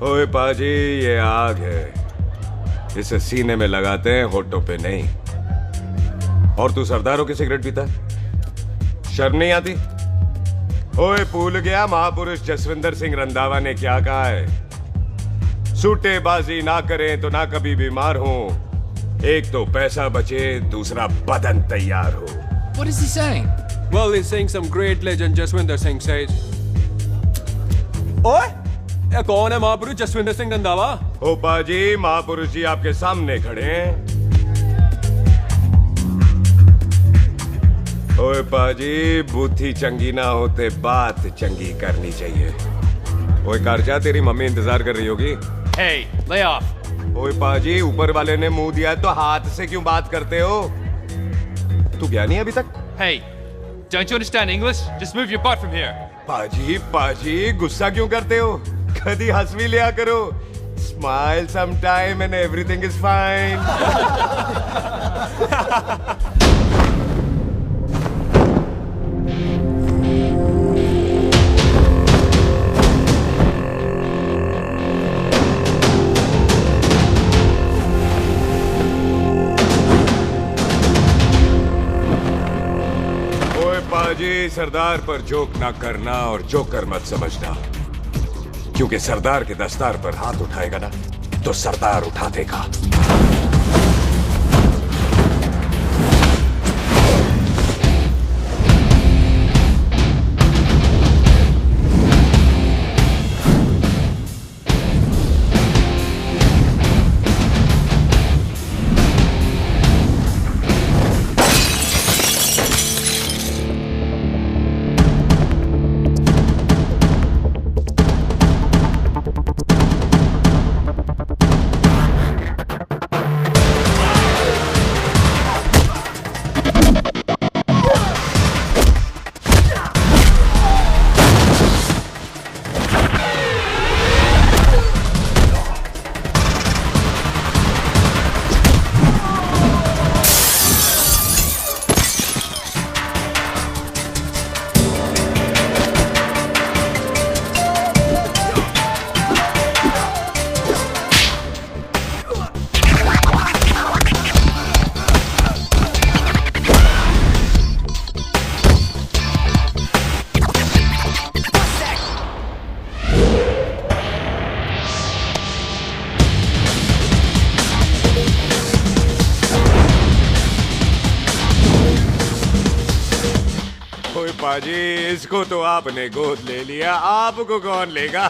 ओए पाजी, ये आग है, इसे सीने में लगाते हैं, होठों पे नहीं। और तू सरदारों की सिगरेट पीता, शर्म नहीं आती? ओए भूल गया महापुरुष जसविंदर सिंह रंधावा ने क्या कहा है? सूटेबाजी ना करें तो ना कभी बीमार हो। एक तो पैसा बचे, दूसरा बदन तैयार हो। What is he saying? Well, he's saying some great legend Jaswinder Singh says. ओए, ये कौन है महापुरुष जसविंदर सिंह रंधावा? ओ पाजी, महापुरुष जी आपके सामने खड़े हैं। ओए पाजी, बुद्धि चंगी ना होते बात चंगी करनी चाहिए। ओए कारचा, तेरी मम्मी इंतजार कर रही होगी। Hey, lay off. ओए पाजी, ऊपर वाले ने मुंह दिया तो हाथ से क्यों बात करते हो? तू गया नहीं अभी तक? Hey, don't you understand English? Just move your butt from here. पाजी पाजी, गुस्सा क्यों करते हो? कभी हंस भी लिया करो। Smile sometime and everything is fine. पाजी, सरदार पर जोक ना करना और जोकर मत समझना, क्योंकि सरदार के दस्तार पर हाथ उठाएगा ना तो सरदार उठा देगा। पाजी, इसको तो आपने गोद ले लिया, आपको कौन लेगा?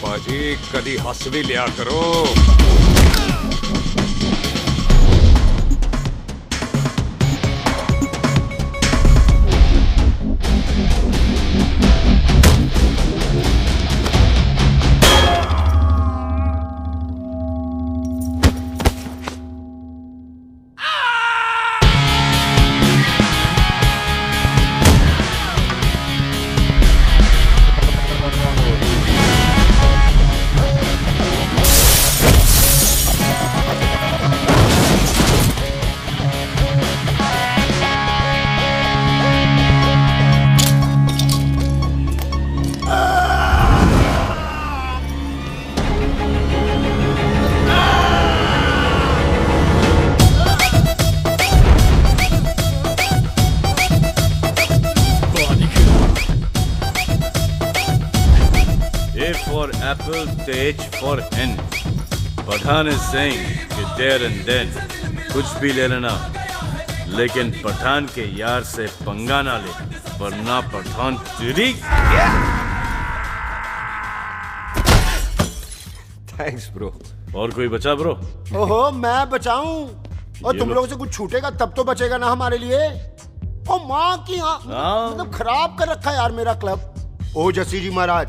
पाजी, कभी हंस भी लिया करो। For apple, the H for hen. Pathan is saying कि there and then कुछ भी ले लेना, लेकिन पठान के यार से पंगा ना ले, वरना पठान तेरी। Thanks, bro. और कोई बचा ब्रो? ओहो, मैं बचाऊं? और तुम लोगों से कुछ छूटेगा तब तो बचेगा ना हमारे लिए। ओ माँ की मतलब खराब कर रखा है यार मेरा क्लब। ओ जसी जी महाराज,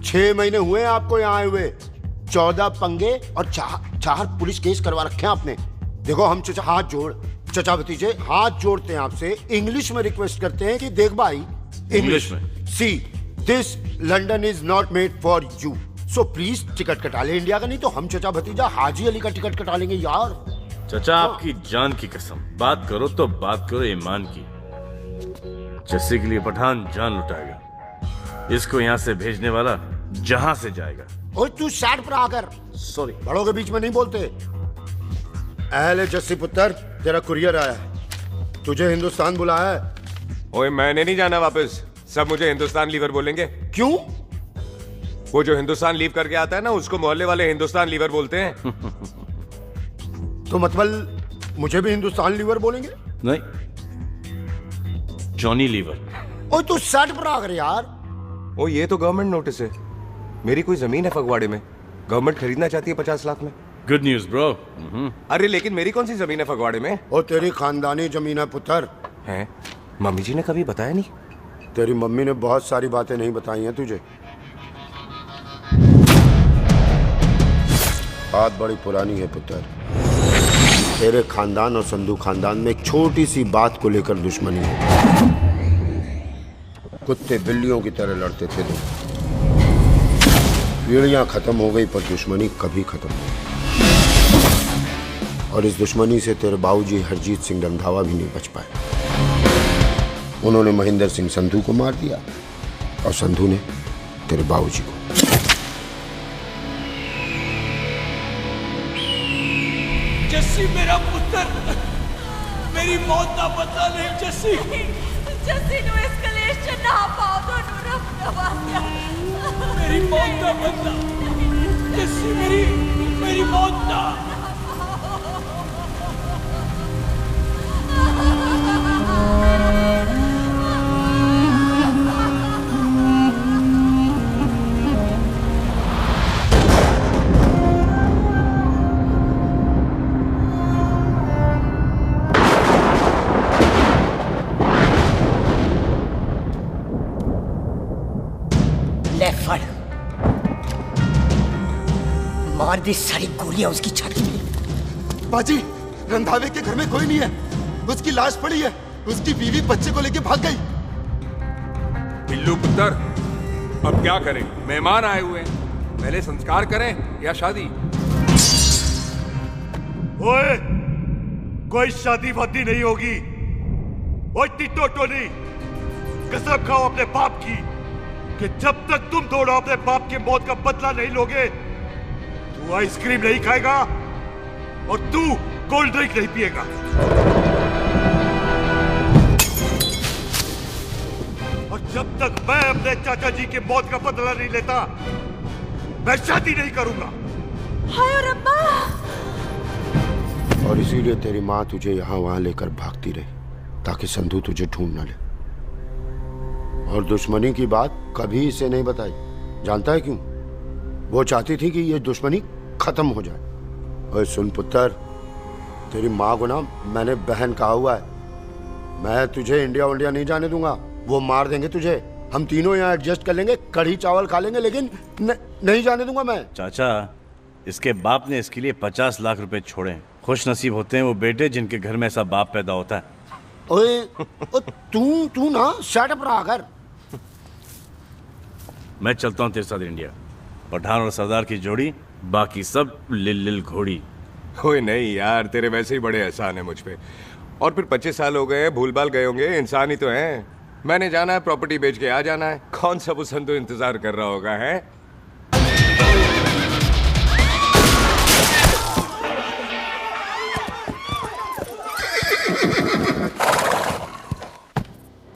6 महीने हुए आपको यहाँ आए हुए, 14 पंगे और 4 पुलिस केस करवा रखे हैं आपने। देखो हम चचा हाथ जोड़, चचा भतीजे हाथ जोड़ते हैं आपसे, इंग्लिश में रिक्वेस्ट करते हैं कि देख भाई, इंग्लिश में see this London is not made for you, so please ticket कटा ले इंडिया का, नहीं तो हम चचा भतीजा हाजी अली का टिकट कटा लेंगे यार। चचा आपकी जान की कसम, बात करो तो बात करो ईमान की। जस्सी के लिए पठान जान लुटाएगा, इसको यहाँ से भेजने वाला जहां से जाएगा। ओए तू साइड पर आकर, सॉरी, बड़ों के बीच में नहीं बोलते। अहले जस्सी पुत्र, तेरा कुरियर आया है, तुझे हिंदुस्तान बुलाया है। ओए मैंने नहीं जाना वापस, सब मुझे हिंदुस्तान लीवर बोलेंगे। क्यों? वो जो हिंदुस्तान लीव करके आता है ना, उसको मोहल्ले वाले हिंदुस्तान लीवर बोलते हैं। तो मतलब मुझे भी हिंदुस्तान लीवर बोलेंगे? नहीं, जॉनी लीवर। ओए तू साइड पर आकर यार। ओ ये तो गवर्नमेंट नोटिस है, मेरी कोई जमीन है फगवाड़े में, गवर्नमेंट खरीदना चाहती है 50 लाख में। Good news bro. अरे लेकिन मेरी कौन सी जमीन है फगवाड़े में? ओ तेरी खानदानी जमीन है पुत्र। है? मम्मी जी ने कभी बताया नहीं? तेरी मम्मी ने बहुत सारी बातें नहीं बताई हैं तुझे। बात बड़ी पुरानी है पुत्र, तेरे खानदान और संधू खानदान में एक छोटी सी बात को लेकर दुश्मनी है। कुत्ते बिल्लियों की तरह लड़ते थे लोग, पीढ़ियां खत्म हो गई पर दुश्मनी कभी खत्म नहीं। और इस दुश्मनी से तेरे बाबूजी हरजीत सिंह रंधावा भी नहीं बच पाए। उन्होंने महेंद्र सिंह संधू को मार दिया और संधू ने तेरे बाबूजी को। जस्सी मेरा पुत्र, मेरी मौत का बदला ले जस्सी। जस्सी नु इस कलेश च ना पाओ दोनों रब नवाज़िया। मेरी मौत का बदला जस्सी, मेरी मौत का। मार दी सारी गोलियां उसकी छाती में। बाजी, रंधावे के घर में कोई नहीं है, उसकी लाश पड़ी है, उसकी बीवी बच्चे को लेके भाग गई। बिल्लू पुत्र, अब क्या करें? मेहमान आए हुए हैं, पहले संस्कार करें या शादी? ओए, कोई शादी वादी नहीं होगी। ओए टिटोटोली, कसम खाओ अपने बाप की कि जब तक तुम दोनों अपने बाप की मौत का बदला नहीं लोगे, तू आइसक्रीम नहीं खाएगा और तू कोल्ड ड्रिंक नहीं पिएगा। और जब तक मैं अपने चाचा जी की मौत का बदला नहीं लेता, मैं शादी नहीं करूंगा। हाय रब्बा! और इसीलिए तेरी माँ तुझे यहाँ वहां लेकर भागती रही, ताकि संधू तुझे ढूंढ न ले। और दुश्मनी की बात कभी इसे नहीं बताई, जानता है क्यों? वो चाहती थी कि ये दुश्मनी खत्म हो जाए। और सुन पुत्र, तेरी माँ को ना मैंने बहन कहा हुआ है, मैं तुझे इंडिया इंडिया नहीं जाने दूंगा। वो मार देंगे तुझे, हम तीनों यहाँ एडजस्ट कर लेंगे, कढ़ी चावल खा लेंगे, लेकिन नहीं जाने दूंगा मैं। चाचा, इसके बाप ने इसके लिए 50 लाख रुपए छोड़े। खुश नसीब होते हैं वो बेटे जिनके घर में ऐसा बाप पैदा होता है। ओए, तू ना शट अप रहा कर। मैं चलता हूँ तेरे साथ इंडिया। पठान और सरदार की जोड़ी, बाकी सब लिल घोड़ी। ओए नहीं यार, तेरे वैसे ही बड़े एहसान है मुझ पे। और फिर 25 साल हो गए, भूल भाल गए होंगे, इंसान ही तो हैं। मैंने जाना है, प्रॉपर्टी बेच के आ जाना है। कौन सा वो संधू इंतजार कर रहा होगा? है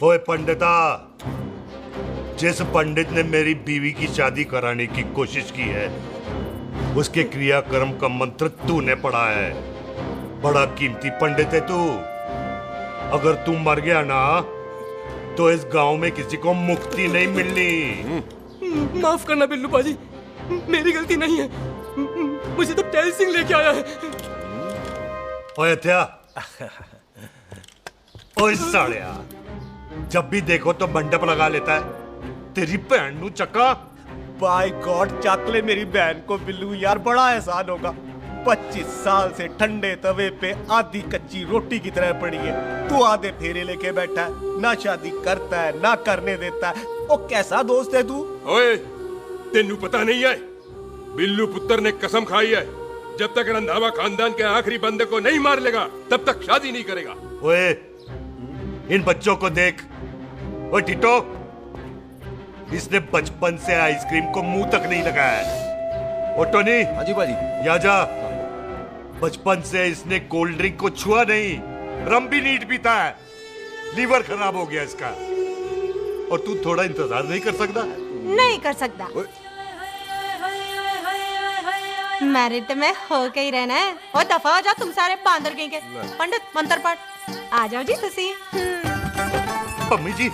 ओए पंडिता, जिस पंडित ने मेरी बीवी की शादी कराने की कोशिश की है, उसके क्रियाक्रम का मंत्र तूने पढ़ा है। बड़ा कीमती पंडित है तू। अगर तू मर गया ना, तो इस गांव में किसी को मुक्ति नहीं मिलनी। माफ करना बिल्लू बाजी, मेरी गलती नहीं है। मुझे तो टेल सिंह लेके आया है। ओए हत्या, ओए सालिया, जब भी देखो तो मंडप लगा लेता है। तेरी भैन नू चक्का। बाय गॉड, चक ले मेरी बहन को बिल्लू यार, बड़ा एहसान होगा। 25 साल से ठंडे तवे पे आधी कच्ची रोटी की तरह पड़ी है। तू आधे फेरे लेके बैठा है, ना शादी करता है ना करने देता है। ओ कैसा दोस्त है तू? ओए, तेनू पता नहीं है, बिल्लू पुत्र ने कसम खाई है, जब तक रंधावा खानदान के आखिरी बंदे को नहीं मार लेगा तब तक शादी नहीं करेगा। ओए, इन बच्चों को देख। ओए टिटो, इसने बचपन से आइसक्रीम को मुंह तक नहीं लगाया है। ओ टोनी। हाँ जी बाजी। या जा, बचपन से इसने कोल्ड ड्रिंक को छुआ नहीं, रम भी नीट पीता है। लीवर खराब हो गया इसका। और तू थोड़ा इंतजार नहीं कर सकता? नहीं कर सकता। मैरिड में हो के ही रहना है। और दफा हो जाओ तुम सारे बांदर कहीं के। पंडित मंत्र पढ़। आ जाओ जी तुसी। पम्मी जी,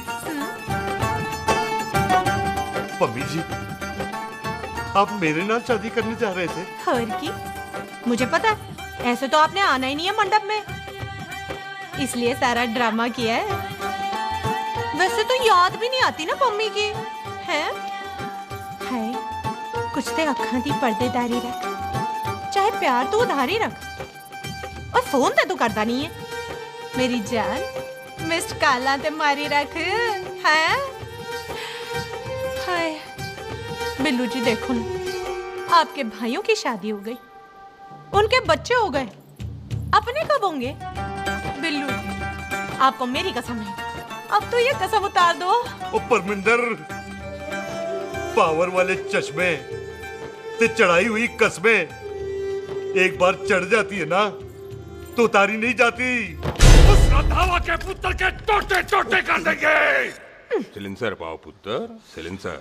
पम्मी जी, आप मेरे नाल शादी करने जा रहे थे? और की मुझे पता है, ऐसे तो आपने आना ही नहीं है मंडप में, इसलिए सारा ड्रामा किया है। वैसे तो याद भी नहीं आती ना मम्मी की है। कुछ ते अखां दी पर्देदारी रख, चाहे प्यार तो उधारी रख, और फोन ते तू करता नहीं है। मेरी जान मिस्ड काला ते मारी रख है। हाय बिल्लू जी, देखो ना, आपके भाइयों की शादी हो गई, उनके बच्चे हो गए, अपने कब होंगे? बिल्लू आपको मेरी कसम है, अब तो ये कसम उतार दो। ओ परमिंदर, पावर वाले चश्मे ते चढ़ाई हुई कस्में एक बार चढ़ जाती है ना तो उतारी नहीं जाती। उस रंधावा के पुत्र के टोटे टोटे कर देंगे। सिलेंसर पाओ पुत्र, सिलेंसर।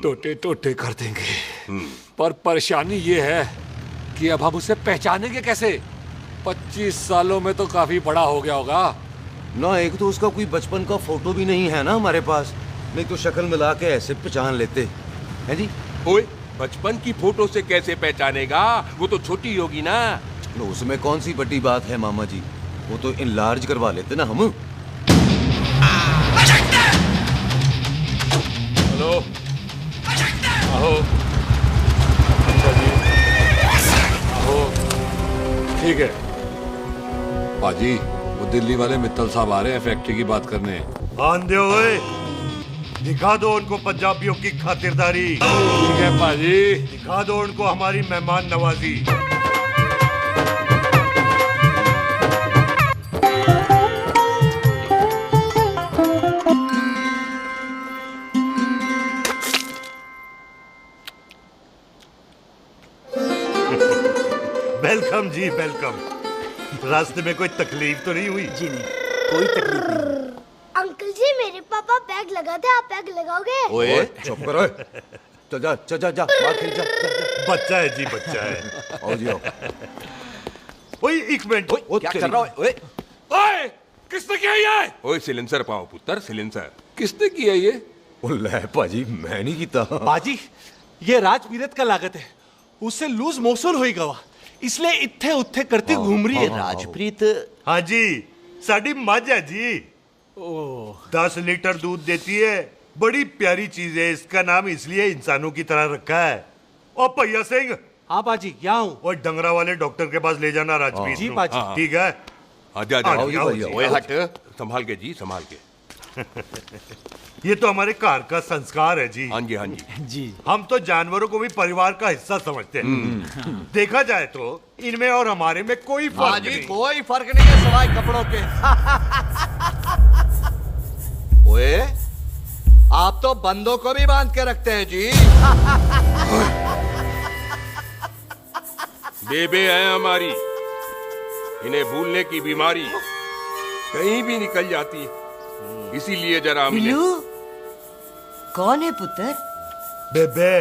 टोटे टोटे कर देंगे, पर परेशानी ये है कि अब हम उसे पहचानेंगे कैसे? 25 सालों में तो काफी बड़ा हो गया होगा ना। एक तो उसका कोई बचपन का फोटो भी नहीं है ना हमारे पास, नहीं तो शक्ल मिला के ऐसे पहचान लेते हैं जी। ओए, बचपन की फोटो से कैसे पहचानेगा? वो तो छोटी होगी ना। तो उसमें कौन सी बड़ी बात है मामा जी, वो तो इनलार्ज करवा लेते ना हम। हेलो, आओ। अच्छा जी, आओ। ठीक है बाजी, वो दिल्ली वाले मित्तल साहब आ रहे हैं फैक्ट्री की बात करने। आंधे हुए, दिखा दो उनको पंजाबियों की खातिरदारी। ठीक है बाजी, दिखा दो उनको हमारी मेहमान नवाजी। वेलकम जी, वेलकम। रास्ते में कोई तकलीफ तो नहीं हुई? जी नहीं, कोई तकलीफ नहीं। अंकल जी, मेरे पापा पैग लगाते, आप पैग लगाओगे? ओए चुप करो, चल जा चल जा जा, बाहर खेल जा, जा, जा। बच्चा है जी, बच्चा है। आओ जी आओ। ओए एक मिनट, क्या कर रहा है? ओए ओए, किसने किया ये? ओए सिलेंसर पाओ पुत्र, सिलेंसर। किसने किया ये? ले पाजी, मैं नहीं कीता। बाजी, ये राजपीरत का लागत है, उससे लूज मोशन हुई गवा, इसलिए इत्थे उत्थे करती घूम रही है। राजप्रीत? हाँ जी, साड़ी मझ है जी। 10 लीटर दूध देती है, बड़ी प्यारी चीज है। इसका नाम इसलिए इंसानों की तरह रखा है। और भैया सिंह। हाँ बाजी, क्या हूँ? और डंगरा वाले डॉक्टर के पास ले जाना राजपीत। जी बाजी। ठीक है, आजा आजा। ओए हट, संभाल के जी, संभाल के। ये तो हमारे घर का संस्कार है जी। हाँ जी, हाँ जी जी। हम तो जानवरों को भी परिवार का हिस्सा समझते हैं। देखा जाए तो इनमें और हमारे में कोई फर्क नहीं। कोई फर्क नहीं है सवाई कपड़ों के। ओए, आप तो बंदों को भी बांध के रखते हैं जी। बेबे है हमारी, इन्हें भूलने की बीमारी कहीं भी निकल जाती है, इसीलिए जरा हमने। कौन है पुत्र? बेबे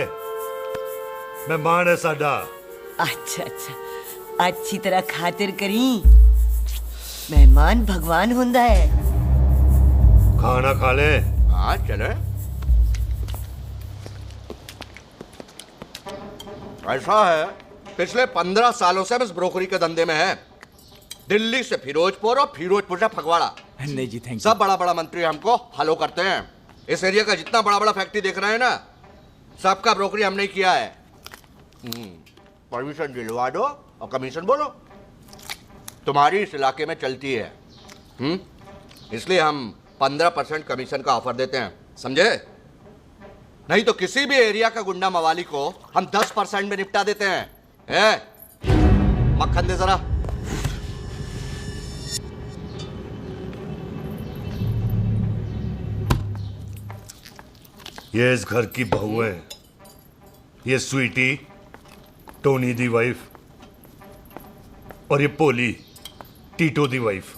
मेहमान है साडा। अच्छा अच्छा, अच्छी तरह खातिर करी। मेहमान भगवान हुंदा है। खाना खा ले। हाँ चले। ऐसा है, पिछले 15 सालों से हम इस ब्रोकरी के धंधे में हैं। दिल्ली से फिरोजपुर और फिरोजपुर से फगवाड़ा। नहीं जी थैंक सब बड़ा बड़ा मंत्री हमको फॉलो करते हैं। इस एरिया का जितना बड़ा बड़ा फैक्ट्री देख रहे हैं ना, सबका ब्रोकरी हमने किया है। परमिशन दिलवा दो और कमीशन बोलो। तुम्हारी इस इलाके में चलती है, इसलिए हम 15% कमीशन का ऑफर देते हैं, समझे? नहीं तो किसी भी एरिया का गुंडा मवाली को हम 10% में निपटा देते हैं। मक्खन दे जरा। ये इस घर की बहू है, ये स्वीटी टोनी दी वाइफ, और ये पोली टीटो दी वाइफ।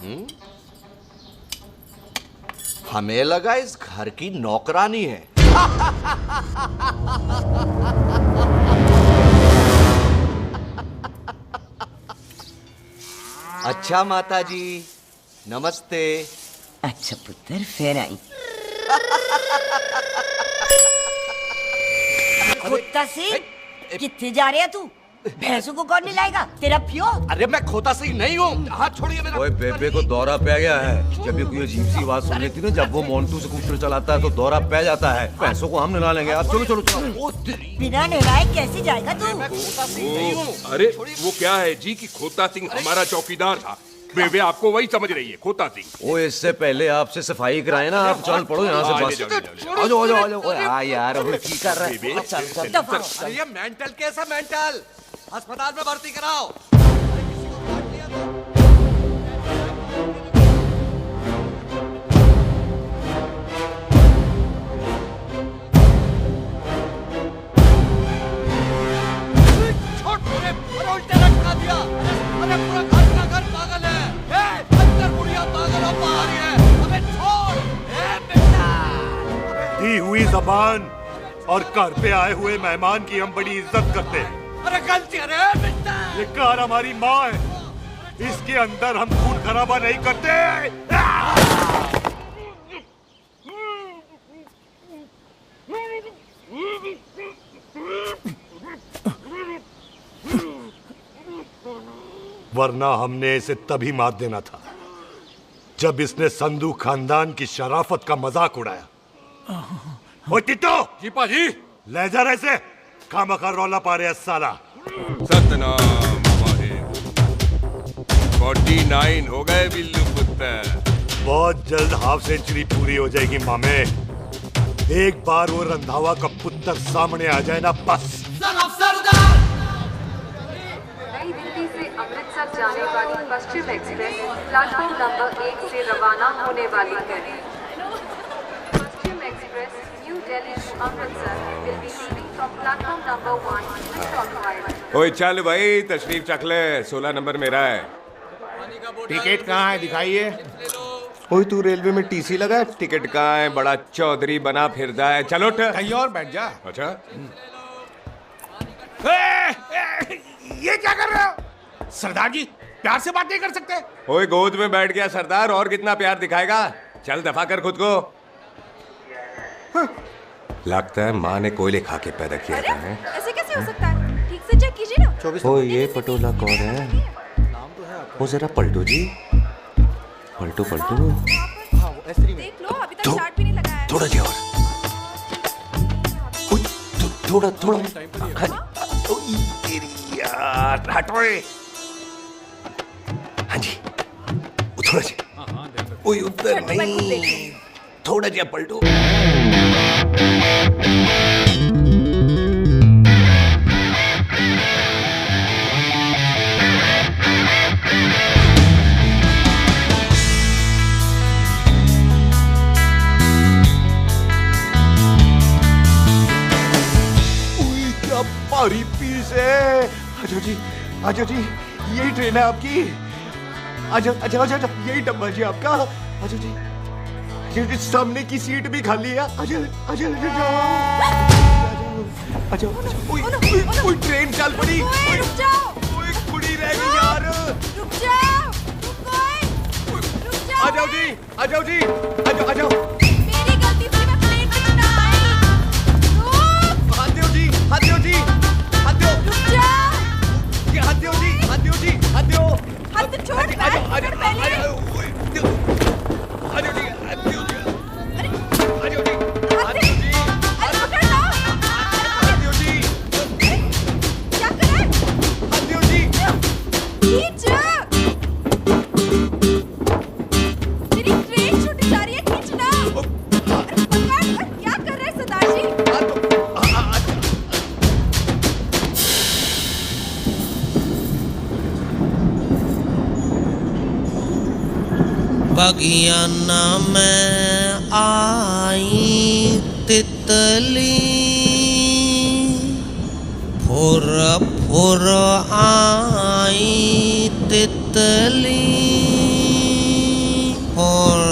हमें लगा इस घर की नौकरानी है। अच्छा माता जी, नमस्ते। अच्छा पुत्र, फिर आई। खोता सिंह, कितने जा रहे है तू? भैंसों को कौन मिलाएगा? तेरा प्यो? अरे मैं खोता सिंह नहीं हूँ, हाथ छोड़िए मेरा। ओए बेबे को दौरा पै गया है। जब भी कोई अजीब सी आवाज सुन लेती है ना, जब वो मोंटू स्कूटर चलाता है तो दौरा पै जाता है। पैसों को हम निकाल लेंगे। आप चलो चलो चलो। बिना नहलाए कैसे जाएगा तू? अरे वो क्या है जी कि खोता सिंह हमारा चौकीदार था। बेबे आपको वही समझ रही है, खोता सिंह। ओ इससे पहले आपसे सफाई कराए ना, आप चल पड़ो यहाँ से बस। आ जाओ आ जाओ आ जाओ। ओए आ यार, अब की कर रहा है? चल अरे ये मेंटल केस है, मेंटल। अस्पताल में भर्ती कराओ। उल्टा लटका दिया। अरे पूरा घर का घर पागल है। अंदर बुढ़िया पागल और बाहर है। अबे छोड़। बेटा दी हुई जबान और घर पे आए हुए मेहमान की हम बड़ी इज्जत करते हैं। अरे गलती है बेटा। ये कार हमारी माँ है, इसके अंदर हम खून खराबा नहीं करते। वरना हमने इसे तभी मार देना था जब इसने संधू खानदान की शराफत का मजाक उड़ाया। ओ टिट्टो जी पाजी, ले जा रहे से खामखा रौला पा रहे साला। सतनाम 49 हो गए बिल्लू पुत्र। बहुत जल्द हाफ सेंचुरी पूरी हो जाएगी मामे। एक बार वो रंधावा का पुत्र सामने आ जाए ना, बस। नई दिल्ली से अमृतसर जाने वाली पश्चिम एक्सप्रेस प्लेटफॉर्म नंबर 1 से रवाना होने वाली है। Paschim express new Delhi to Amritsar will be leaving from platform number 1 with stop. ओए चल भाई, तशरीफ चख ले। 16 नंबर मेरा है। टिकट कहाँ है, दिखाइए। ओए तू रेलवे में टीसी लगा है? टिकट कहाँ है? बड़ा चौधरी बना फिरदा है। चलो उठ। कहीं और बैठ जा। अच्छा ये क्या कर रहे हो? सरदार जी प्यार से बात नहीं कर सकते? ओए गोद में बैठ गया सरदार, और कितना प्यार दिखाएगा? चल दफा कर खुद को। लगता है माँ ने कोयले खा के पैदा किया था। ऐसे कैसे हो सकता है? ठीक से चेक कीजिए ना। ओ ये पटोला कौन है? वो जरा पलटू जी, पलटू पलटू। देख लो, अभी तक चार्ट भी नहीं लगाया है। थोड़ा जी और। थोड़ा थोड़ा। यार हटो। हाँ जी, थोड़ा जी। ओए उधर नहीं, थोड़ा जी पलटो। भारी पीस है। आजो जी, आजो जी, यही ट्रेन है आपकी। आजो आजो आजो, यही डब्बा जी आपका। आजो जी, ये सामने की सीट भी खाली है। आजो आजो आजो आजो। ओए ट्रेन चल पड़ी। रुक जाओ। ओए कुड़ी रह गई यार। रुक जाओ। रुक जाओ। आ जाओ जी, आ जाओ जी, आ जाओ आ जाओ। मेरी गलती से मैं प्लेन में ना आई। हाथ दो जी, हाथ दो जी, हाथ दो। बगियाना में आई तितली, फुर फुर आई तितली, फुर।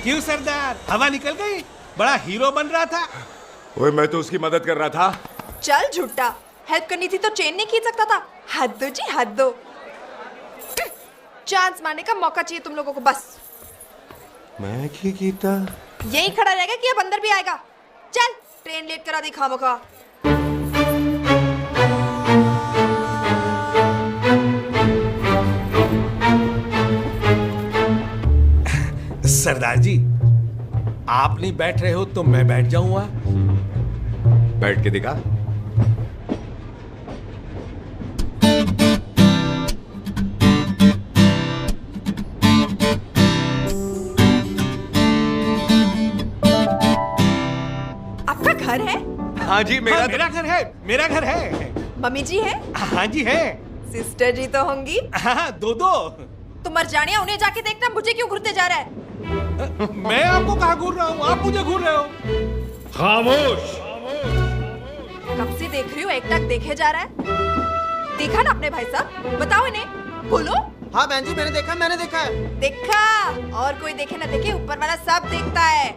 क्यों सरदार, हवा निकल गई? बड़ा हीरो बन रहा था। ओए मैं तो उसकी मदद कर रहा था। चल झूठा, हेल्प करनी थी तो चेन नहीं खींच सकता था। हद दो जी, हद दो। चांस मारने का मौका चाहिए तुम लोगों को बस। मैं क्या कीता? यही खड़ा रहेगा कि अब अंदर भी आएगा? चल ट्रेन लेट करा दी खामोखा। सरदार जी, आप नहीं बैठ रहे हो तो मैं बैठ जाऊंगा। बैठ के दिखा। आपका घर है? हाँ जी, मेरा मेरा घर है, मेरा घर है। मम्मी जी है? हाँ जी है। सिस्टर जी तो होंगी? हाँ, दो दो। तुम मर जाने, उन्हें जाके देखना मुझे क्यों घूरते जा रहा है। मैं आपको कहाँ घूर रहा हूँ, आप मुझे घूर रहे हो। खामोश। कब से देख रही हूँ, एक टक देखे जा रहा है। देखा ना अपने भाई साहब, बताओ इन्हें, बोलो। हाँ बहन जी, मैंने देखा है। देखा? और कोई देखे ना देखे, ऊपर वाला सब देखता है।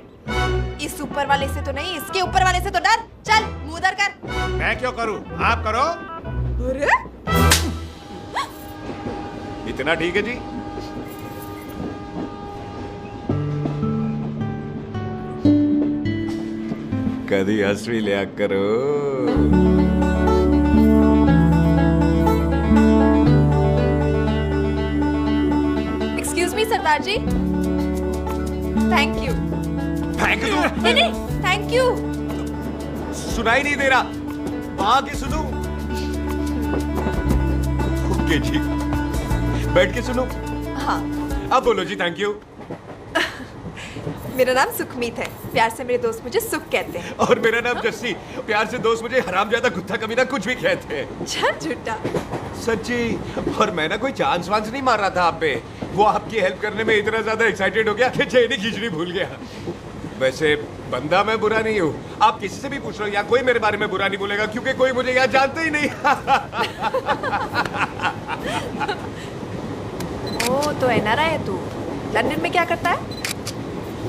इस ऊपर वाले से तो नहीं, इसके ऊपर वाले से तो डर। चल मुंह उधर कर। मैं क्यों करूँ, आप करो। अरे इतना ठीक है जी? कभी हंस भी लिया करो। Excuse me Sardar ji. Thank you. Thank you? नहीं नहीं, थैंक यू। सुनाई नहीं दे रहा, वहां के सुनूं? ओके जी, बैठ के सुनो। हाँ। अब बोलो जी थैंक यू। मेरा नाम सुखमीत है, प्यार से मेरे दोस्त मुझे सुख कहते हैं। और मेरा नाम जस्सी, प्यार से दोस्त मुझे हरामजादा, कुत्ता कमीना कुछ भी कहते हैं। चल झूठा। सच्ची। और मैं ना कोई चांस वांस नहीं मार रहा था आप पे, वो आपकी हेल्प करने में इतना ज्यादा एक्साइटेड हो गया कि चेन ही खींचनी भूल गया। वैसे बंदा मैं बुरा नहीं हूँ, आप किसी से भी पूछ लो, यहाँ कोई मेरे बारे में बुरा नहीं बोलेगा क्योंकि कोई मुझे यहाँ जानते ही नहीं। ओ तो एनआरआई है तू। लंदन में क्या करता है?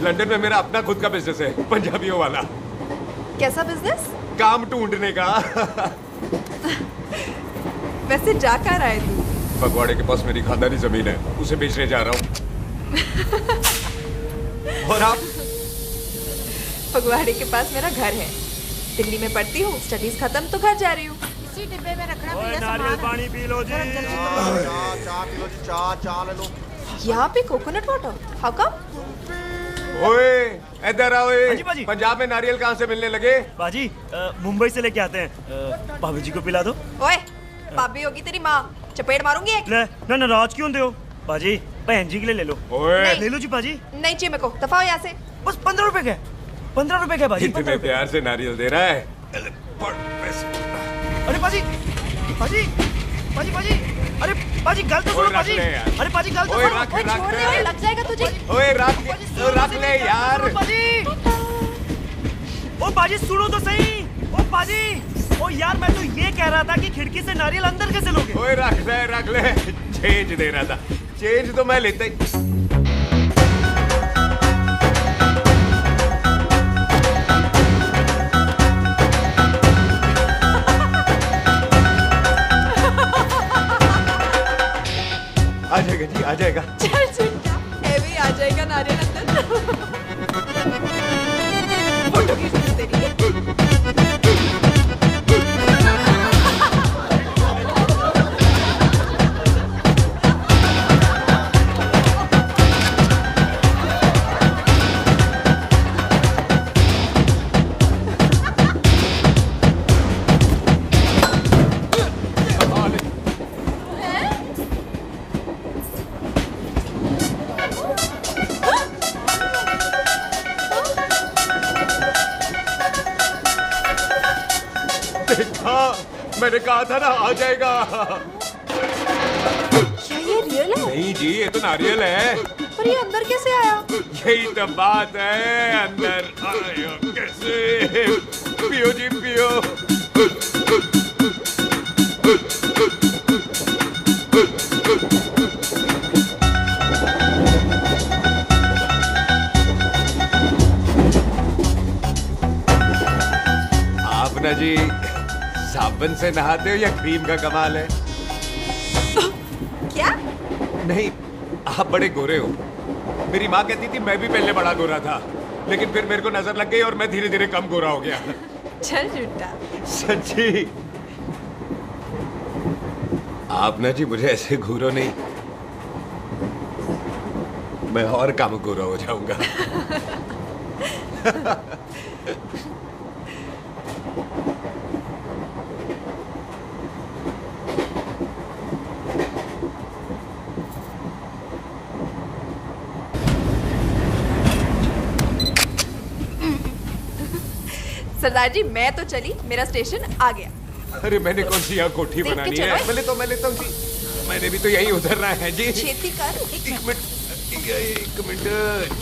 लंदन में मेरा अपना खुद का बिजनेस है, पंजाबियों वाला। कैसा बिजनेस? काम ढूंढने का। वैसे जा कहाँ रहा है तू? फगवाड़े के पास मेरी खानदानी जमीन है, उसे बेचने जा रहा हूँ। और आप? फगवाड़े के पास मेरा घर है, दिल्ली में पढ़ती हूँ, स्टडीज खत्म तो घर जा रही हूँ। इसी डिब्बे में रखना भैया नारियल पानी पी लो जी। चाय पी लो जी, चाय ले लो। यहाँ पे कोकोनट वाटर, हाउ कम? ओए इधर आओ। पंजाब में नारियल कहाँ से मिलने लगे? बाजी मुंबई से लेके आते हैं, भाभी जी को पिला दो। ओए भाभी होगी तेरी माँ, चपेट मारूंगी एक। ना नाराज क्यों हो बाजी, बहन जी के लिए ले लो। ओए ले लो जी बाजी। नहीं चाहिए मेरे को, दफा हो यहाँ से। बस 15 रुपए के, 15 रुपए के बाजी। इतने प्यार से नारियल दे रहा है। अरे बाजी बाजी बाजी बाजी, अरे बाजी गल तो सुनो बाजी। अरे बाजी गल तो सुनो। ओए छोड़ दे, लग जाएगा तुझे। ओए रख ले यार। बाजी ओ बाजी सुनो तो सही। ओ बाजी ओ यार, मैं तो ये कह रहा था कि खिड़की से नारियल अंदर कैसे लोगे? ओए रख ले, चेंज दे रहा था। चेंज तो मैं लेता ही। आ जाएगा जी, आ जाएगा। चल चिंता, ये भी आ जाएगा नारियल अंदर। देखा, मैंने कहा था ना आ जाएगा। क्या ये रियल है? नहीं जी, ये तो नारियल है। पर ये अंदर कैसे आया? यही तो बात है, अंदर आया कैसे? पियो जी पियो। आप ना जी साबुन से नहाते हो या क्रीम का कमाल है? क्या? नहीं, आप बड़े गोरे हो। मेरी माँ कहती थी मैं भी पहले बड़ा गोरा था, लेकिन फिर मेरे को नजर लग गई और मैं धीरे धीरे कम गोरा हो गया। चल झूठा। सच्ची। आप ना जी मुझे ऐसे घूरो नहीं, मैं और कम गोरा हो जाऊंगा। सरदार जी मैं तो चली, मेरा स्टेशन आ गया। अरे मैंने कौन सी यहाँ कोठी देख के बनानी चलो। है? मैं लेता हूँ जी, मैंने भी तो यही उधरना है जी। छेती कर। एक मिनट,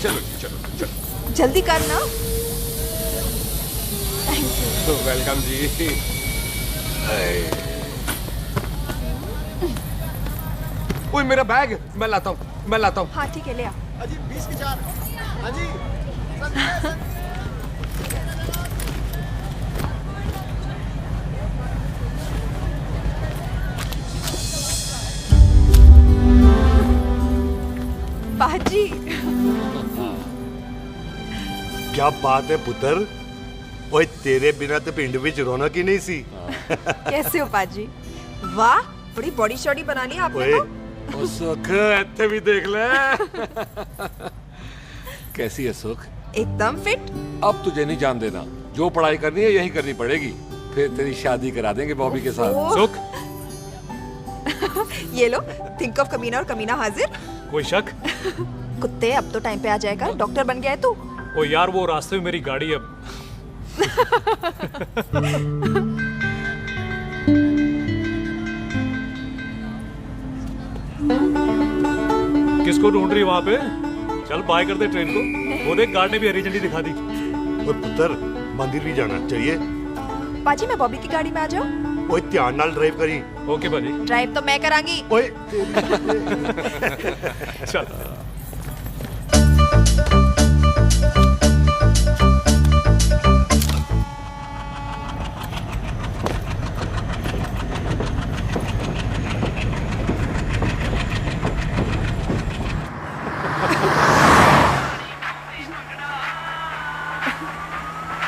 चलो चलो चलो। जल्दी कर ना। वेलकम जी। ओए मेरा बैग, मैं लाता हूँ। हाँ ठीक है, ले आ। अजी 20 की 4। हाँ जी। पाजी। क्या बात है पुत्र, ओए तेरे बिना तो पिंड विच रौनक ही नहीं सी। कैसे हो पाजी? वाह, बड़ी बॉडी शॉडी बनानी है आपने तो। ओ सुख, ऐसे भी देख ले। कैसी है सुख? एकदम फिट। अब तुझे नहीं जान देना, जो पढ़ाई करनी है यही करनी पड़ेगी, फिर तेरी शादी करा देंगे बॉबी के साथ। सुख, ये लो, थिंक ऑफ कमीना और कमीना हाजिर। कोई शक? कुत्ते, अब तो टाइम पे आ जाएगा, डॉक्टर बन गया है तू। ओ यार, वो रास्ते में मेरी गाड़ी अब। किसको ढूंढ रही वहां पे? चल बाय कर दे ट्रेन को। वो देख, गार्ड ने भी हरी झंडी दिखा दी। ओए पुत्र, मंदिर भी जाना चाहिए। पाजी मैं बॉबी की गाड़ी में आ जाऊं? ओए ध्यान नाल ड्राइव करी। ओके बाजी। ड्राइव तो मैं करांगी। ओए चल।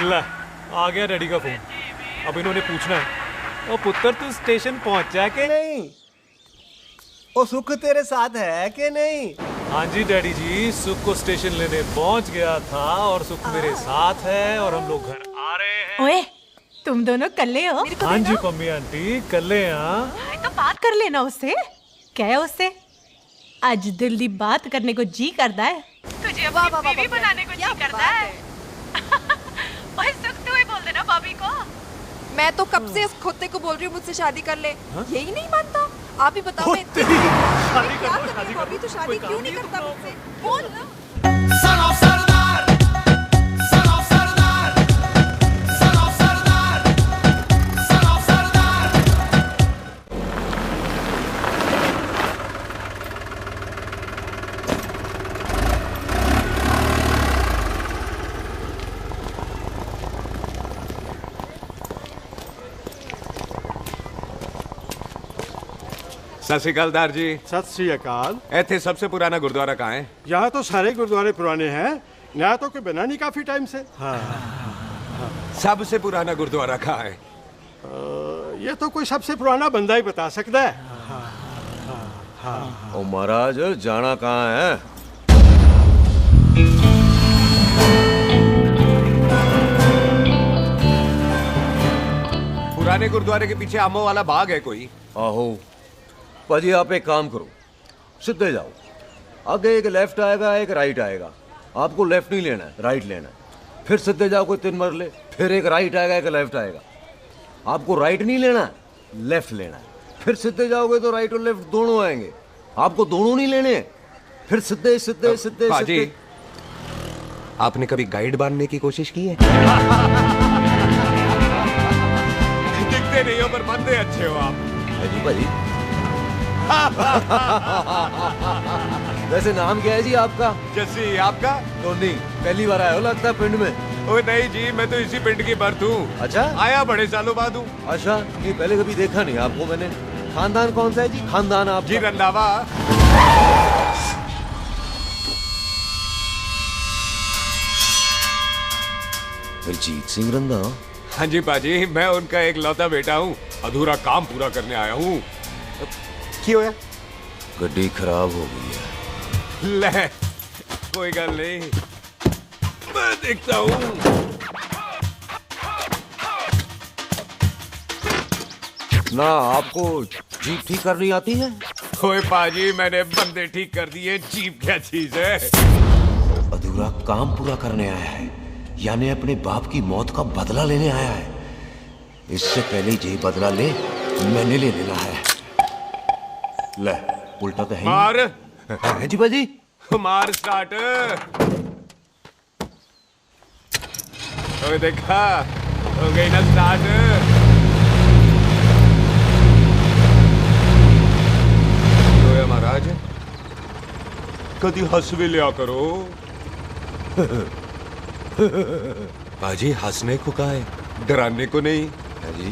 ला, आ गया डैडी का फोन। अब इन्होंने पूछना है, ओ पुत्र तू स्टेशन पहुंचा के नहीं? ओ सुख तेरे साथ है कि नहीं? हाँ जी डैडी जी, सुख को स्टेशन लेने पहुंच गया था और सुख मेरे साथ है और हम लोग घर आ रहे हैं। ओए, तुम दोनों कल्ले हो? हाँ जी पम्मी आंटी, कल्ले। हाँ तो बात कर लेना उससे। क्या है उससे? आज दिल दी बात करने को जी करता है। तुझे अपनी बीवी बनाने को जी करता है। ओए सुख, तू ही बोल देना बॉबी को। मैं तो कब से इस खोते को बोल रही हूँ मुझसे शादी कर ले। यही नहीं मानता। आप ही बताओ, मैं क्या करूँ? बॉबी तो शादी क्यों नहीं करता मुझसे? बोल ना। सत श्री अकाल दार जी। सत श्री अकाल। ऐथे सबसे पुराना गुरुद्वारा कहाँ है? यहाँ तो सारे गुरुद्वारे पुराने हैं, नया तो कोई बना नहीं काफी टाइम से। हाँ। सबसे पुराना गुरुद्वारा कहाँ है? ये तो कोई सबसे पुराना बंदा ही बता सकता है। ओ महाराज, जाना कहाँ है? पुराने गुरुद्वारे के पीछे आमों वाला बाग है कोई? आहो पाजी, आप एक काम करो, सीधे जाओ। आगे एक लेफ्ट आएगा, एक राइट आएगा। आपको लेफ्ट नहीं लेना है, राइट लेना है। फिर सीधे जाओ कोई 3 मरले, फिर एक राइट आएगा, एक लेफ्ट आएगा। आपको राइट नहीं लेना, लेफ्ट लेना है। फिर सीधे जाओगे तो राइट और लेफ्ट दोनों आएंगे। आपको दोनों नहीं लेने, फिर सीधे सीधे सीधे पाजी, सीधे। आपने कभी गाइड बांधने की कोशिश की है? दिखते नहीं हो पर बनते अच्छे हो आप। जी भाजी। वैसे नाम क्या है जी आपका? जस्सी। आपका? टोनी। पहली बार आए हो लगता है पिंड में। ओ नहीं जी, मैं तो इसी पिंड की बर्थ हूँ। अच्छा, आया बड़े सालों बाद हूँ। अच्छा, ये पहले कभी देखा नहीं आपको मैंने। खानदान कौन सा है जी? खानदान आप जी रंधावा। अजीत सिंह रंधावा? हाँ जी पाजी, मैं उनका एक लौता बेटा हूँ। अधूरा काम पूरा करने आया हूँ। क्यों है? गड्डी खराब हो गई है। ले, कोई गल नहीं, मैं देखता हूँ। ना आपको जीप ठीक करनी आती है? ओए पाजी, मैंने बंदे ठीक कर दिए, जीप क्या चीज है? अधूरा काम पूरा करने आया है, यानी अपने बाप की मौत का बदला लेने आया है। इससे पहले ये बदला ले मैंने ले लेना है। ले, उल्टा तो है मार। है जी बाजी। मार स्टार्ट। ओए देखा, हो गई ना स्टार्ट। तो महाराज कभी हंस भी लिया करो। पाजी हंसने को कहा है, डराने को नहीं है जी।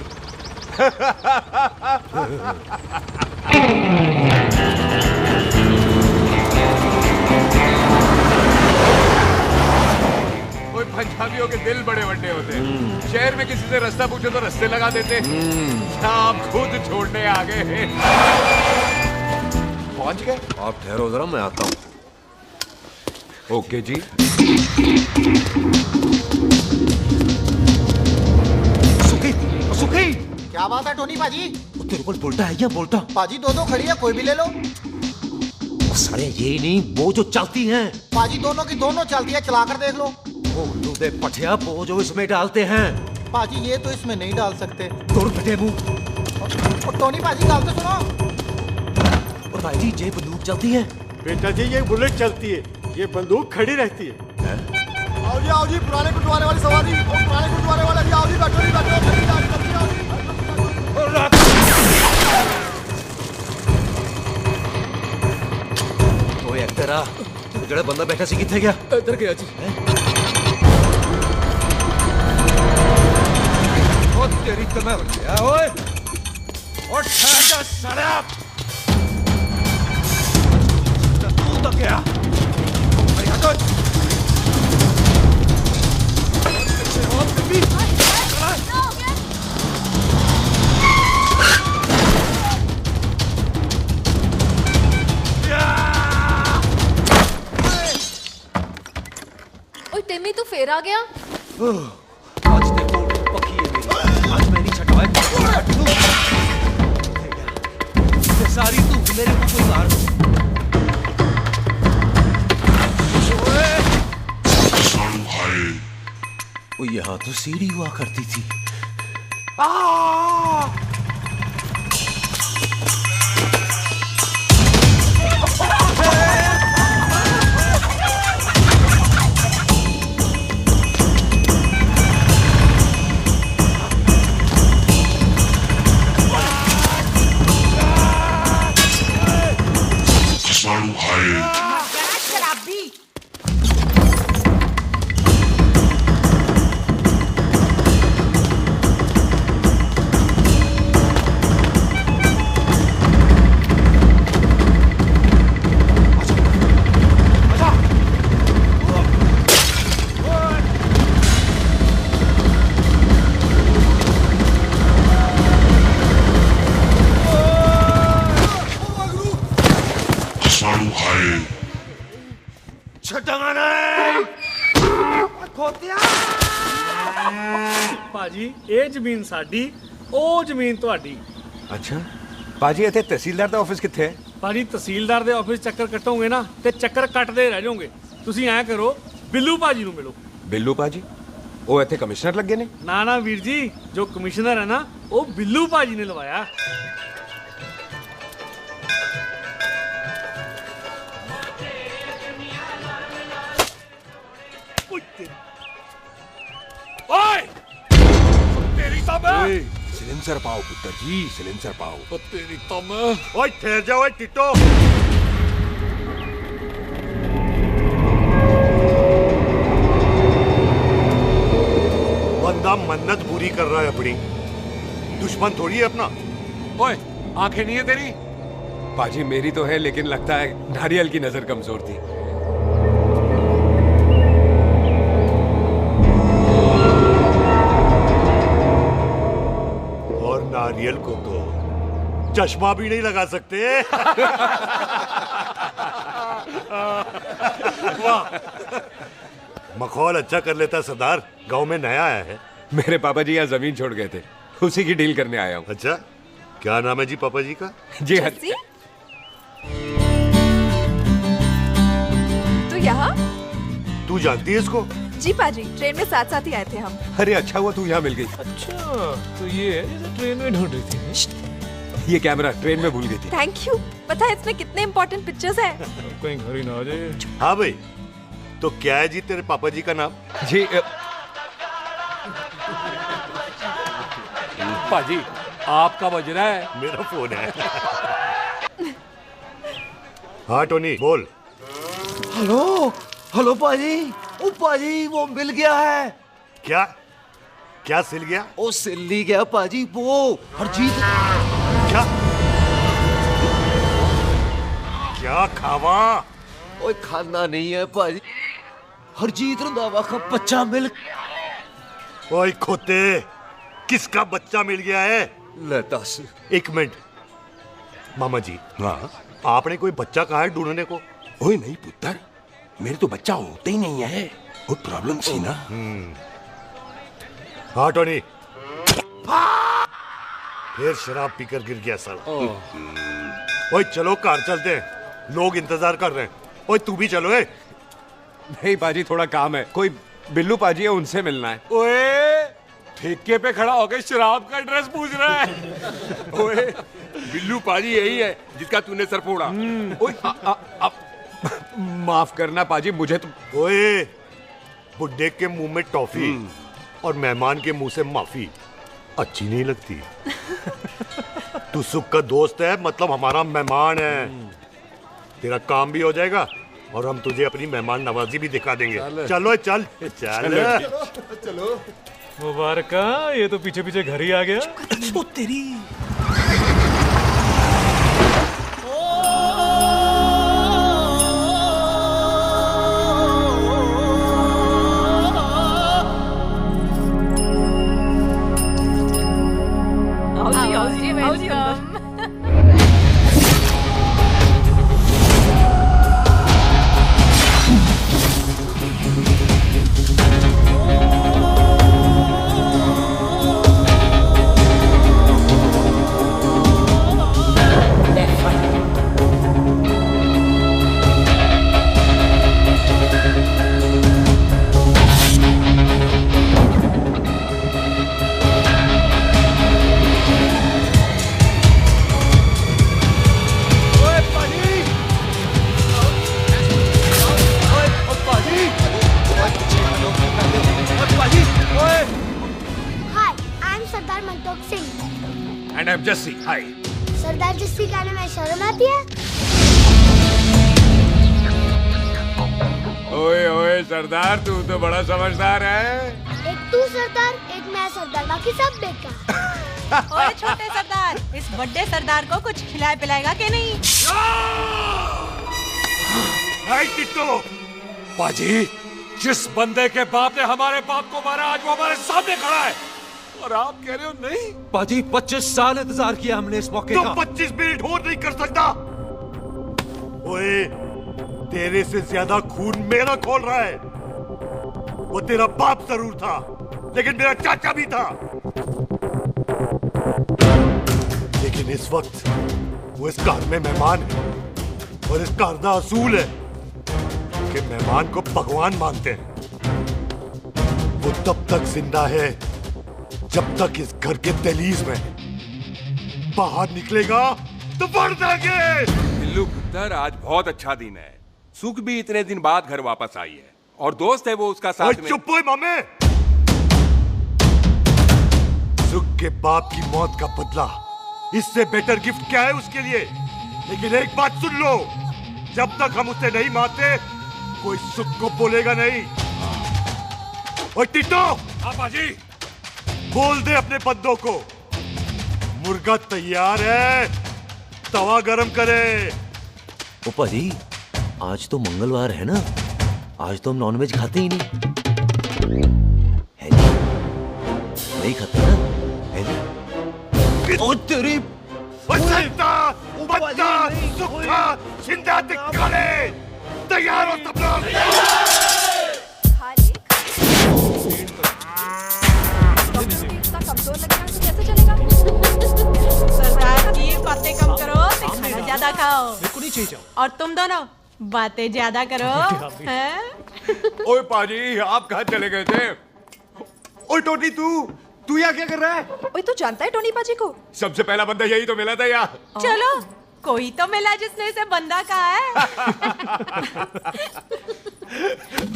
कोई पंजाबियों के दिल बड़े बड़े होते हैं। शहर में किसी से रास्ता पूछो तो रास्ते लगा देते। आप खुद छोड़ने आ गए। पहुंच गए? आप ठहरो जरा, मैं आता हूँ। ओके जी। सुखी, सुखी। क्या बात है टोनी पाजी? तेरे को बोलता है क्या? बोलता पाजी दो खड़ी है, कोई भी ले लो। सारे ये नहीं, वो जो चलती हैं। पाजी दोनों की दोनों चलती है, चला कर देख लो। वो दे पठिया, वो जो इसमें डालते हैं। पाजी ये तो इसमें नहीं डाल सकते। तोड़ फटे मुंह। टोनी पाजी गाल तो सुनो। और भाई जी ये बंदूक चलती है? बेटा जी ये बुलेट चलती है, ये बंदूक खड़ी रहती है। आओ जी पुराने गुरुद्वारे वाली सवारी, पुराने गुरुद्वारे वाले भी आओ जी, बैठो जी बैठो। ओए तेरा ਜਿਹੜਾ ਬੰਦਾ ਬੈਠਾ ਸੀ ਕਿੱਥੇ ਗਿਆ? ਇੱਧਰ ਗਿਆ ਜੀ। ਉਹ ਤੇਰੀ ਕਮਾ ਗਿਆ ਓਏ। ਉਹ ਠਹਿਰ ਜਾ ਸਾਲਿਆ। ਤੂੰ ਤਾਂ ਗਿਆ। ਅਰੇ ਹਟੋ। ਉਹ ਕਬੀ। टिम्मी तू फेर आ गया? आज देखो पक्की है मेरी, आज मैं नहीं छटवाए। सारी तू मेरे को कोई मार। वो यहाँ तो सीढ़ी हुआ करती थी। ਭਾਜੀ ਇਹ ਜ਼ਮੀਨ ਸਾਡੀ, ਉਹ ਜ਼ਮੀਨ ਤੁਹਾਡੀ। ਅੱਛਾ ਪਾਜੀ, ਇੱਥੇ ਤਹਿਸੀਲਦਾਰ ਦਾ ਆਫਿਸ ਕਿੱਥੇ ਹੈ? ਭਾਜੀ ਤਹਿਸੀਲਦਾਰ ਦੇ ਆਫਿਸ ਚੱਕਰ ਕੱਟੋਗੇ ਨਾ ਤੇ ਚੱਕਰ ਕੱਟਦੇ ਰਹਿ ਜਾਓਗੇ। ਤੁਸੀਂ ਐਂ ਕਰੋ, ਬਿੱਲੂ ਭਾਜੀ ਨੂੰ ਮਿਲੋ। ਬਿੱਲੂ ਭਾਜੀ? वो इतने कमिश्नर लग गए ने? ना वीर जी, जो कमिश्नर है ना वो बिल्लू पाजी ने लवाया। ओए! तेरी तमे! सिलेंसर पाओ पुत्र जी, सिलेंसर पाओ। तेरी तमे! ओए ठहर जाओ टिटो। बंदा मन्नत पूरी कर रहा है अपनी, दुश्मन थोड़ी है अपना। ओए, आंखें नहीं है तेरी? पाजी मेरी तो है, लेकिन लगता है नारियल की नजर कमजोर थी। और नारियल को तो चश्मा भी नहीं लगा सकते। वाह, मखौल अच्छा कर लेता सरदार। गांव में नया आया है। मेरे पापा जी यहाँ जमीन छोड़ गए थे, उसी की डील करने आया हूँ। अच्छा, क्या नाम है जी पापा जी का? जी तो यहाँ? तू जानती है इसको? जी पाजी, ट्रेन में साथ साथ ही आए थे हम। अरे अच्छा हुआ तू यहाँ मिल गई। अच्छा, तो ये है जैसे ट्रेन में ढूंढ रही थी। ये कैमरा ट्रेन में भूल गई थी। Thank you. पता है इसमें कितने इम्पोर्टेंट पिक्चर्स हैं? कहीं घर ही ना आ जाए। हाँ भाई, तो क्या है जी तेरे पापा जी का नाम? जी पाजी, आपका बज रहा है। मेरा फोन है। हाँ टोनी बोल। हेलो हेलो पाजी। ओ पाजी, वो मिल गया है। क्या क्या सिल गया? ओ सिल्ली गया पाजी, वो हरजीत। क्या क्या खावा? ओए खाना नहीं है पाजी, हरजीत रंधावा का बच्चा मिल। ओए खोते, किसका बच्चा मिल गया है? ले दस। एक मिनट मामा जी। हाँ, आपने कोई बच्चा कहा है ढूंढने को? ओए नहीं पुत्र, मेरे तो बच्चा होते ही नहीं है, वो प्रॉब्लम थी ना। हाँ टोनी, फिर शराब पीकर गिर गया साला। ओए चलो कार चलते हैं, लोग इंतजार कर रहे हैं। ओए तू भी चलो। है नहीं पाजी, थोड़ा काम है, कोई बिल्लू पाजी है, उनसे मिलना है। ओए, ठेके पे खड़ा होकर शराब का एड्रेस पूछ रहा है। ओए, बिल्लू पाजी यही है जिसका तूने सर फोड़ा। ओए माफ करना पाजी, मुझे तो। ओए, बुड्ढे के मुंह में टॉफी और मेहमान के मुंह से माफी अच्छी नहीं लगती। तू सुख का दोस्त है, मतलब हमारा मेहमान है। तेरा काम भी हो जाएगा और हम तुझे अपनी मेहमान नवाजी भी दिखा देंगे। चलो चल चलो। मुबारका, ये तो पीछे पीछे घर ही आ गया। ओ तेरी। And I'm Jesse. Hi. सरदार जस्सी कहने में शर्म आती है? ओए ओए सरदार, तू तो बड़ा समझदार है। एक तू सरदार, एक मैं सरदार, बाकी सब बेकार। ओए छोटे सरदार, इस बड़े सरदार को कुछ खिलाए पिलाएगा कि नहीं? हाय टिट्टो। पाजी, जिस बंदे के बाप ने हमारे बाप को मारा, आज वो हमारे सामने खड़ा है और आप कह रहे हो नहीं? पाजी, 25 साल इंतजार किया हमने इस मौके का। 25 मिनट और नहीं कर सकता। ओए, तेरे से ज्यादा खून मेरा खोल रहा है। वो तेरा बाप जरूर था, लेकिन मेरा चाचा भी था। लेकिन इस वक्त वो इस घर में मेहमान है और इस घर का असूल है कि मेहमान को भगवान मानते हैं। वो तब तक जिंदा है जब तक इस घर के दहलीज में बाहर निकलेगा तो बढ़ देंगे। बिल्लू पुत्र, आज बहुत अच्छा दिन है। सुख भी इतने दिन बाद घर वापस आई है और दोस्त है वो उसका साथ में। चुप हो मामे। सुख के बाप की मौत का बदला, इससे बेटर गिफ्ट क्या है उसके लिए? लेकिन एक बात सुन लो, जब तक हम उसे नहीं मारते कोई सुख को बोलेगा नहीं। ओए टिट्टो, हाँ पाजी। बोल दे अपने बंदों को मुर्गा तैयार है, तवा गरम करे। ओ पाजी, आज तो मंगलवार है ना, आज तो हम नॉनवेज खाते ही नहीं है जी? नहीं खाते ना, है जी? ओ तेरी बच्चा सुखा जिंदा दिखाले, तैयार हो सब लोग। कमजोर लग रहा है तो कैसे चलेगा? सरदार जी बातें कम करो, खाना ज्यादा खाओ। बिल्कुल नहीं चाहिए। और तुम दोनों बातें ज्यादा करो। हैं? ओए पाजी, आप कहाँ चले गए थे? ओए टोनी, तू यहाँ क्या कर रहा है? ओए तू जानता है टोनी पाजी को? सबसे पहला बंदा यही तो मिला था यार। चलो, कोई तो मिला जिसने इसे बंदा कहा है।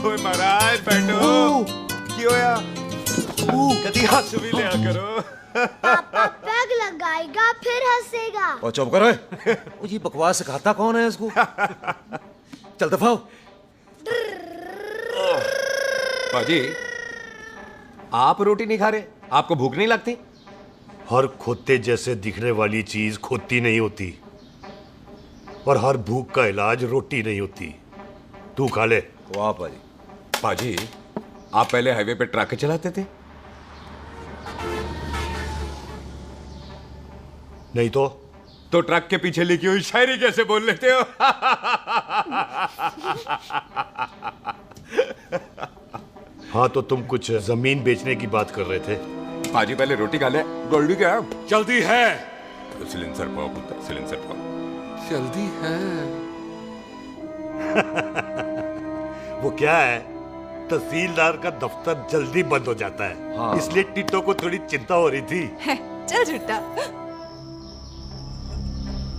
ओए महाराज बैठो। क्यों यार? कभी हाथ भी लिया करो। पापा पैग लगाएगा फिर हंसेगा। और चुप करो। वो जी बकवास सिखाता कौन है इसको? चल दफाओ। पाजी, आप रोटी नहीं खा रहे? आपको भूख नहीं लगती? हर खोते जैसे दिखने वाली चीज खोती नहीं होती और हर भूख का इलाज रोटी नहीं होती। तू खा ले। वाह पाजी। पाजी, आप पहले हाईवे पे ट्रक चलाते थे? नहीं तो ट्रक के पीछे लिखी हुई शायरी कैसे बोल लेते हो? हाँ, तो तुम कुछ जमीन बेचने की बात कर रहे थे। पाजी पहले रोटी खा ले। गोल्डी क्या? जल्दी है। सिलेंसर पाओ पुत्र, सिलेंसर पाओ। जल्दी है। वो क्या है, तहसीलदार का दफ्तर जल्दी बंद हो जाता है। हाँ। इसलिए टिट्टो को थोड़ी चिंता हो रही थी। चल झूठा।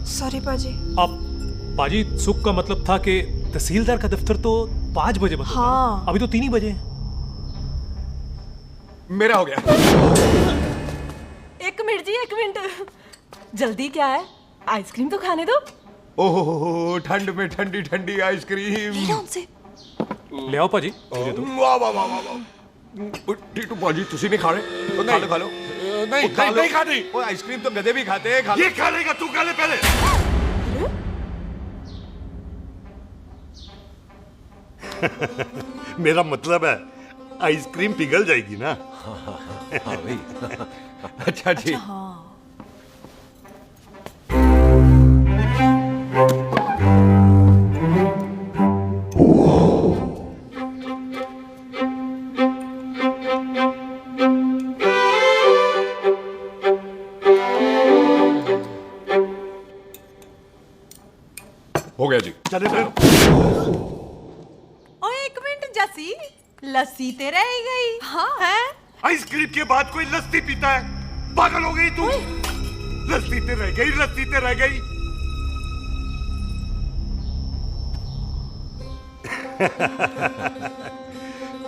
सॉरी पाजी। अब पाजी, सुख का मतलब था कि तहसीलदार का दफ्तर तो 5 बजे बंद होता है। हाँ। अभी तो 3 ही बजे। मेरा हो गया। एक मिनट जी, एक मिनट। जल्दी क्या है? आइसक्रीम तो खाने दो। ओह, ठंड में ठंडी ठंडी आइसक्रीम। उनसे ले आओ पाजी। वाह वाह वाह वाह। टिट्टू पाजी, तुसी नहीं खा रहे? खा लो खा लो। नहीं खाती। वो आइसक्रीम तो गधे भी खाते हैं। ये खा लेगा, तू खा ले पहले। मेरा मतलब है आइसक्रीम पिघल जाएगी ना। हाँ भाई। अच्छा जी। हो गया जी। चले फिर। ओ एक मिनट जसी, लस्सी ते रह गई। हाँ है। आइसक्रीम के बाद कोई लस्सी पीता है? पागल हो गई तू? लस्सी ते रह गई, लस्सी ते रह गई।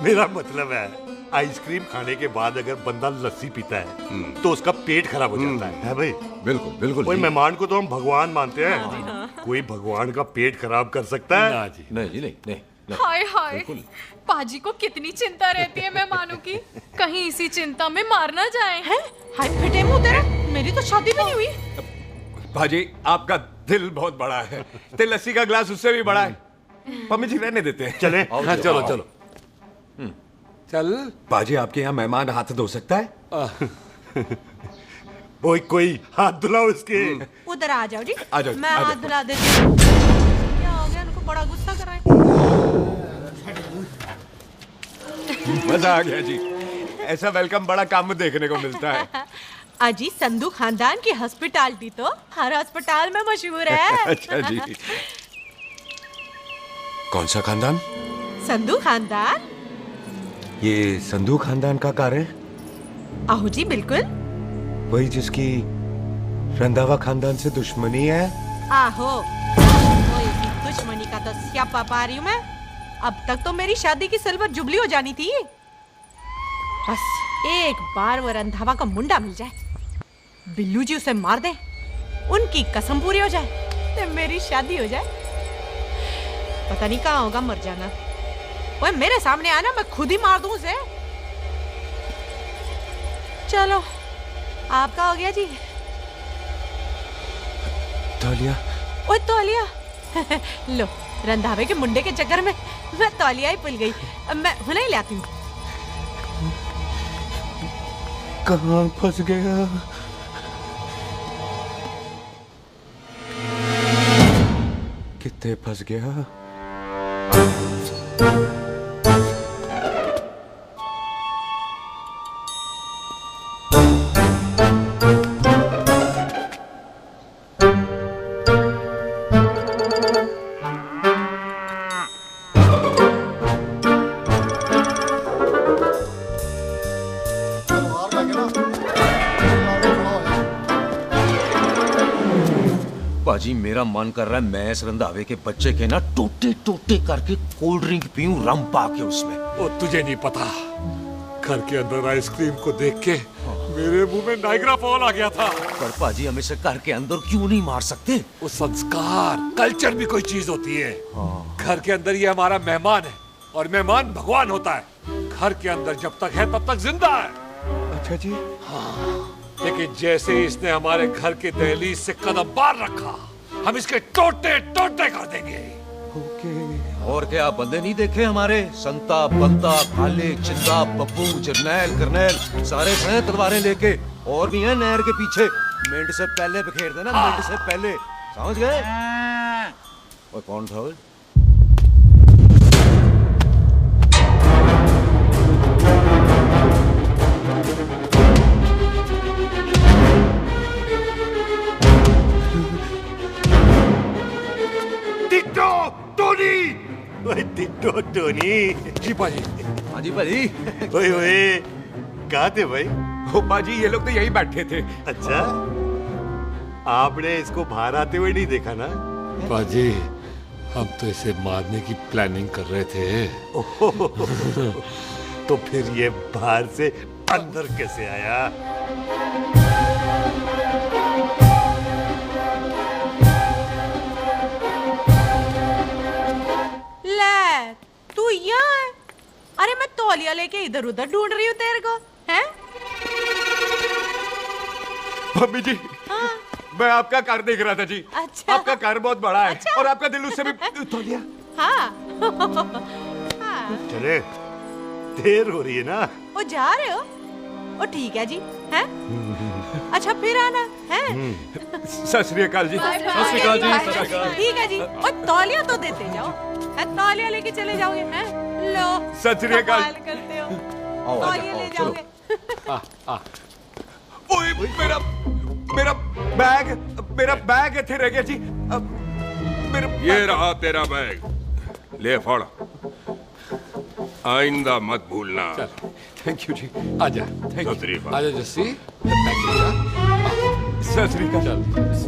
मेरा मतलब है आइसक्रीम खाने के बाद अगर बंदा लस्सी पीता है तो उसका पेट खराब हो जाता है भाई? बिल्कुल बिल्कुल। कोई मेहमान को तो हम भगवान मानते हैं, कोई भगवान का पेट खराब कर सकता है? ना जी। नहीं जी, नहीं। हाय हाय, पाजी को कितनी चिंता रहती है मेहमानों की। कहीं इसी चिंता में मार ना जाए। हैं? हाय फिटे मुंह तेरा, मेरी तो शादी भी नहीं हुई। पाजी, आपका दिल बहुत बड़ा है। ते लस्सी का ग्लास उससे भी बड़ा है। मम्मी जी रहने देते हैं। चले। हाँ, चलो चलो। चल। पाजी, आपके यहाँ मेहमान हाथ धो सकता है? कोई हाथ धुलाओ इसके। उधर आ जाओ जी। आ जाओ, मैं आ हाथ जाओ। धुला देती हूँ। क्या हो गया, उनको बड़ा गुस्सा कर रहा है। मजा आ गया जी। ऐसा वेलकम बड़ा काम में देखने को मिलता है। अजी, संधू खानदान की हॉस्पिटैलिटी तो हर अस्पताल में मशहूर है। अच्छा जी। कौन सा खानदान? संधू खानदान। ये संधू खानदान का कार है? आहू जी बिल्कुल। वही जिसकी रंधावा खानदान से दुश्मनी है? आहो, तो इसी दुश्मनी का तो स्यापा पा रही हूँ मैं। अब तक तो मेरी शादी की सिल्वर जुबली हो जानी थी। बस एक बार वो रंधावा का मुंडा मिल जाए, बिल्लू जी उसे मार दे, उनकी कसम पूरी हो जाए तो मेरी शादी हो जाए। पता नहीं कहाँ होगा मर जाना। वो मेरे सामने आना, मैं खुद ही मार दूं उसे। चलो आपका हो गया जी। तौलिया। ओए तौलिया। लो, रंधावे के मुंडे के चक्कर में मैं तौलिया ही भूल गई। मैं हुने ही लाती हूँ। कहाँ फंस गया? कितने फंस गया? पाजी मेरा मन कर रहा है मैं इस रंधावे के बच्चे के ना टोटे टोटे करके कोल्ड ड्रिंक पीऊं, रम पा के उसमें। वो तुझे नहीं पता, घर के अंदर आइसक्रीम को देख के मेरे मुंह में नाइग्रा फॉल आ गया था। पर पाजी हम इसे घर के अंदर क्यों नहीं मार सकते? वो संस्कार कल्चर भी कोई चीज होती है। घर के अंदर ये हमारा मेहमान है और मेहमान भगवान होता है। घर के अंदर जब तक है तब तक जिंदा है। अच्छा जी। हाँ, लेकिन जैसे ही इसने हमारे घर के दहलीज से कदम बाहर रखा, हम इसके टोटे टोटे कर देंगे। और क्या आप बंदे नहीं देखे हमारे? संता, बंता, खाले, चिंदा, बब्बू, जरनैल, करनैल सारे हैं तलवारें लेके, और भी हैं नहर के पीछे। मिनट से पहले बिखेर देना, मिनट से पहले, समझ गए? और कौन था वो? Ditto Tony. जी पाजी। हाँ जी पाजी। ओए ओए, कहाँ थे भाई? ओ पाजी, ये लोग तो यही बैठे थे। अच्छा, आपने इसको बाहर आते हुए नहीं देखा ना? पाजी, हम तो इसे मारने की प्लानिंग कर रहे थे। तो फिर ये बाहर से अंदर कैसे आया? ले, तू यहाँ है? अरे मैं तौलिया लेके इधर उधर ढूंढ रही हूँ तेरे को, हैं? भाभी जी, हाँ? मैं आपका कार देख रहा था जी। अच्छा। आपका कार बहुत बड़ा है। अच्छा। और आपका दिल उससे भी तौलिया। हाँ। चले, देर हो रही है ना? वो जा रहे हो? वो ठीक है जी, हैं? अच्छा फिर आना, हैं? सत श्री अकाल जी। सत श्री अकाल जी, सत श्री अकाल। ठीक है जी। और तौलिया तो देते जाओ, तौलिया लेके चले जाओगे, हैं? लो, सत श्री अकाल। कमाल करते हो, तौलिया ले जाओगे। ओए, मेरा बैग इथे रह गया जी। ये रहा तेरा बैग, ले फड़। आइंदा मत भूलना। थैंक यू जी। आजा। आजा जस्सी। सत श्री अकाल।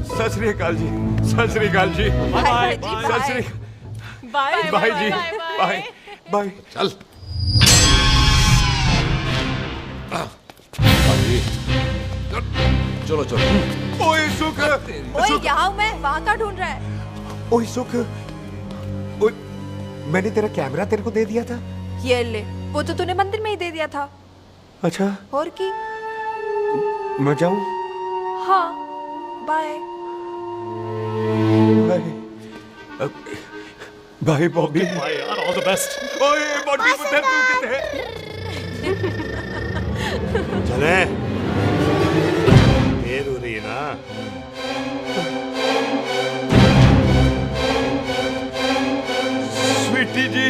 सत श्री अकाल जी। सत श्री अकाल जी। Bye Sat Sri bye bye जी। Bye bye. चल। चलो चलो। ओए सुख। ओए यहाँ हूँ मैं, वहाँ का ढूंढ रहा है? ओए सुख, ओए, मैंने तेरा कैमरा तेरे को दे दिया था। ये ले, वो तो तूने मंदिर में ही दे दिया था। अच्छा। और की? मैं जाऊं? हाँ, bye. Bye. Bye Bobby. Bye यार, ऑल द बेस्ट। ओए बॉबी, पुत्र तू किथे है? चले, देर हो रही है ना? स्वीटी जी,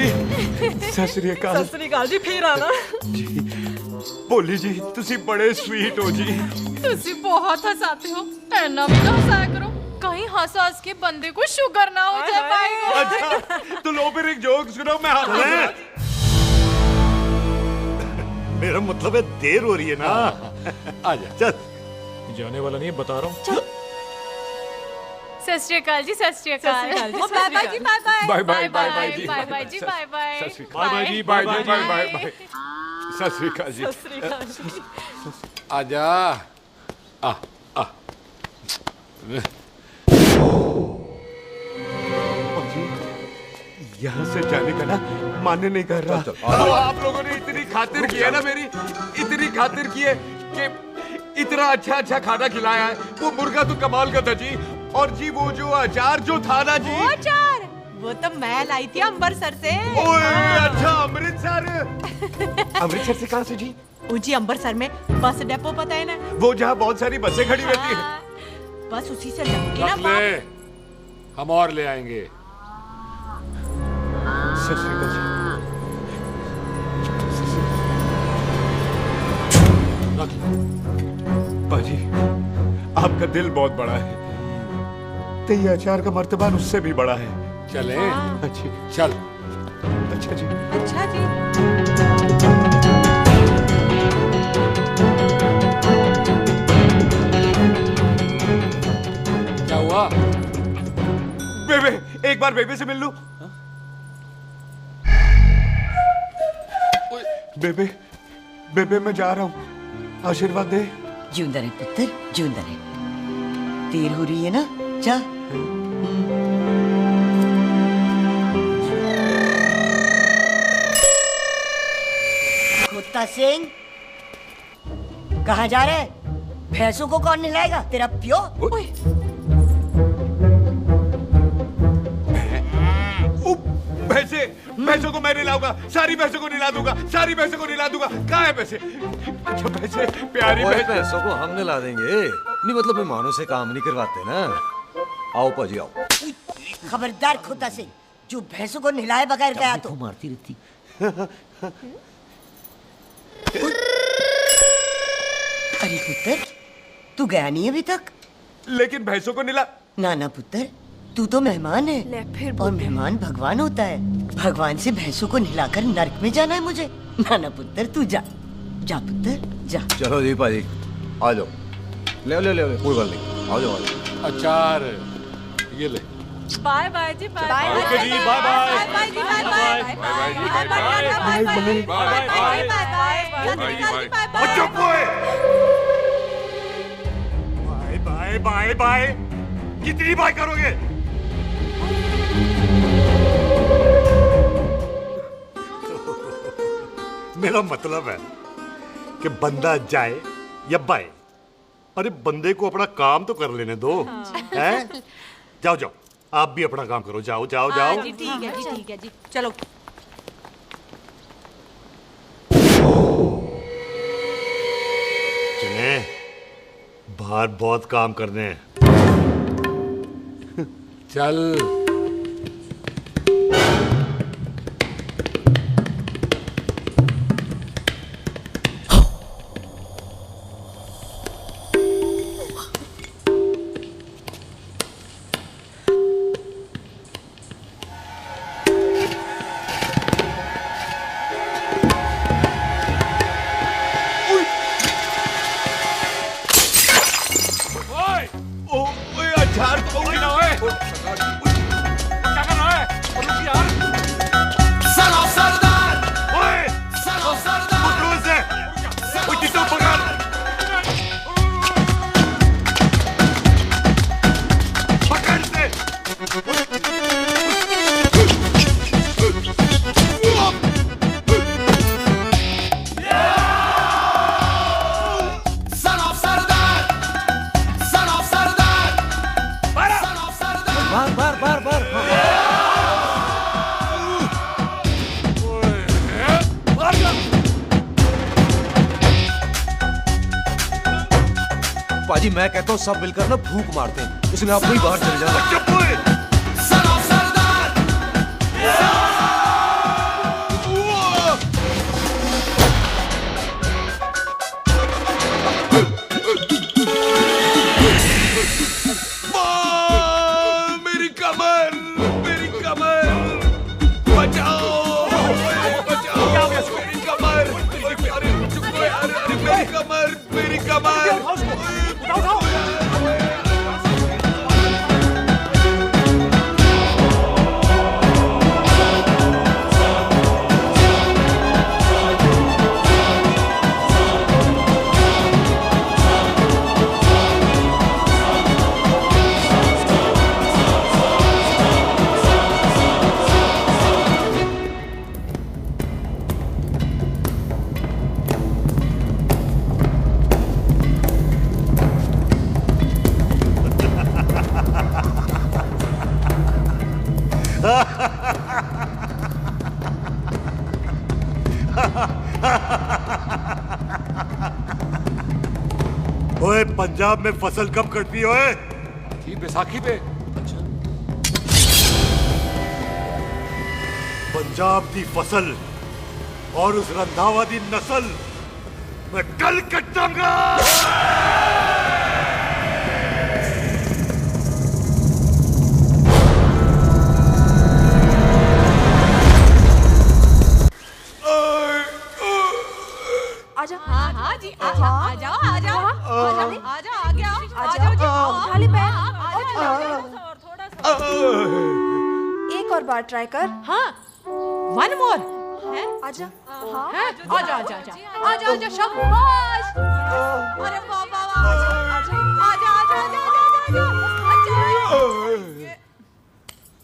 सत श्री अकाल। सत श्री अकाल जी, फिर आना जी। भोली जी, तुसी बड़े स्वीट हो जी। तुसी बहुत हंसाते हो, ऐना भी ना हंसाया करो, कहीं हंस हंस के बंदे को शुगर ना हो जाए भाई को। अच्छा, तो लो फिर एक जोक सुनो, मैं मेरा मतलब है देर हो रही है ना। आजा चल। जाने वाला नहीं है, बता रहा हूँ। सत श्री अकाल जी, सत श्री अकाल। बाय बाय जी, bye bye. Bye bye bye bye जी, बाय बाय जी, बाय बाय। बाय बाय जी, bye bye bye bye bye. Sat Sri अकाल जी। आजा। आ आ। यहाँ से जाने का ना मान्य नहीं कर रहा। आप लोगों ने इतनी खातिर की है ना मेरी, इतनी खातिर की है कि इतना अच्छा अच्छा खाना खिलाया है। वो मुर्गा तो कमाल का था जी, और जी वो जो अचार जो था ना जी, वो अचार वो तो मैं लाई थी अमृतसर से। ओए अच्छा, अमृतसर। अमृतसर से कहाँ से जी? जी अमृतसर में बस डिपो पता है ना, वो जहाँ बहुत सारी बसें खड़ी रहती है। बस उसी से लगती ना रख ले, हम और ले आएंगे। पाजी, आपका दिल बहुत बड़ा है, तो ये अचार का मर्तबान उससे भी बड़ा है। चले? अच्छी चल। अच्छा जी। अच्छा जी। क्या हुआ? बेबे, एक बार बेबे से मिल लूं। बेबे, बेबे मैं जा रहा हूँ, आशीर्वाद दे। जिंदा रहे पुत्र, जिंदा रहे। देर हो रही है ना, जा। कुत्ता सिंह, कहाँ जा रहे? भैंसों को कौन नहलाएगा? तेरा प्यो? भैंसों को मैं नहलाऊंगा, सारी भैंसों को नहला दूंगा, सारी भैंसों को नहला दूंगा। कहाँ है पैसे? अच्छा पैसे, प्यारी पैसों को हम नहला देंगे। नहीं मतलब मेहमानों से काम नहीं करवाते ना। आओ पाजी आओ। खबरदार कुत्ता सिंह, जो भैंसों को नहलाए बगैर गया तो मारती रहती। अरे पुत्र, तू गया नहीं अभी तक? लेकिन भैंसों को नहला। ना ना पुत्र, तू तो मेहमान है, और मेहमान भगवान होता है। भगवान से भैंसों को नहलाकर नरक में जाना है मुझे? ना ना पुत्र, तू जा, जा पुत्र, जा। चलो जी पाजी, आ जाओ। ले ले ले, कोई बात नहीं, आ जाओ आ जाओ। अचार ये ले। बाय बाय जी, बाय बाय। ओके जी, बाय बाय। बाय बाय जी, बाय बाय। बाय बाय जी, bye bye. Bye bye bye bye. कितनी बाय करोगे? मेरा मतलब है कि बंदा जाए या बाय, अरे बंदे को अपना काम तो कर लेने दो। हैं? जाओ जाओ, आप भी अपना काम करो। जाओ जाओ जाओ। जी ठीक है जी, ठीक है जी, चलो। चले, बाहर बहुत काम करने हैं। चल। पाजी मैं कहता हूँ सब मिलकर ना भूख मारते हैं, इसलिए आप नहीं बाहर चले जाना। मेरी कमर, मेरी कमर, बचाओ, बचाओ, मेरी कमर। उठाओ। ओए पंजाब में फसल कब कटती है ओए? थी बैसाखी पे। अच्छा। पंजाब की फसल और उस रंधावा दी नस्ल मैं कल कटांगा। आजा। हाँ हाँ जी आ जाओ आ जाओ आ जाओ आ जाओ आगे आओ आ जाओ जी उठा ले पैर। एक और बार ट्राई कर। हाँ वन मोर है। आजा। हाँ आजा आजा आजा आजा आजा शाबाश। अरे वाह वाह वाह आजा आजा आजा आजा आजा।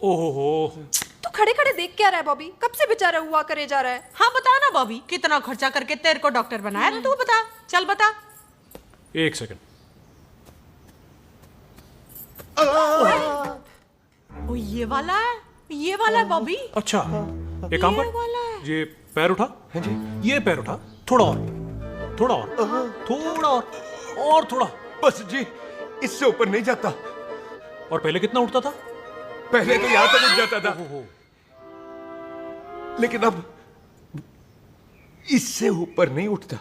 ओहो तू खड़े खड़े देख क्या रहा है बॉबी? कब से बेचारा हुआ करे जा रहा है? हाँ बता ना बॉबी, कितना खर्चा करके तेरे को डॉक्टर बनाया? तू बता, चल बता। एक सेकंड। ओ ये वाला है बॉबी। अच्छा एक काम कर, ये पैर उठा। हाँ जी। ये पैर उठा, थोड़ा और थोड़ा और थोड़ा और थोड़ा। बस जी, इससे ऊपर नहीं जाता। और पहले कितना उठता था? पहले तो यहां तक उठ जाता था, लेकिन अब इससे ऊपर नहीं उठता।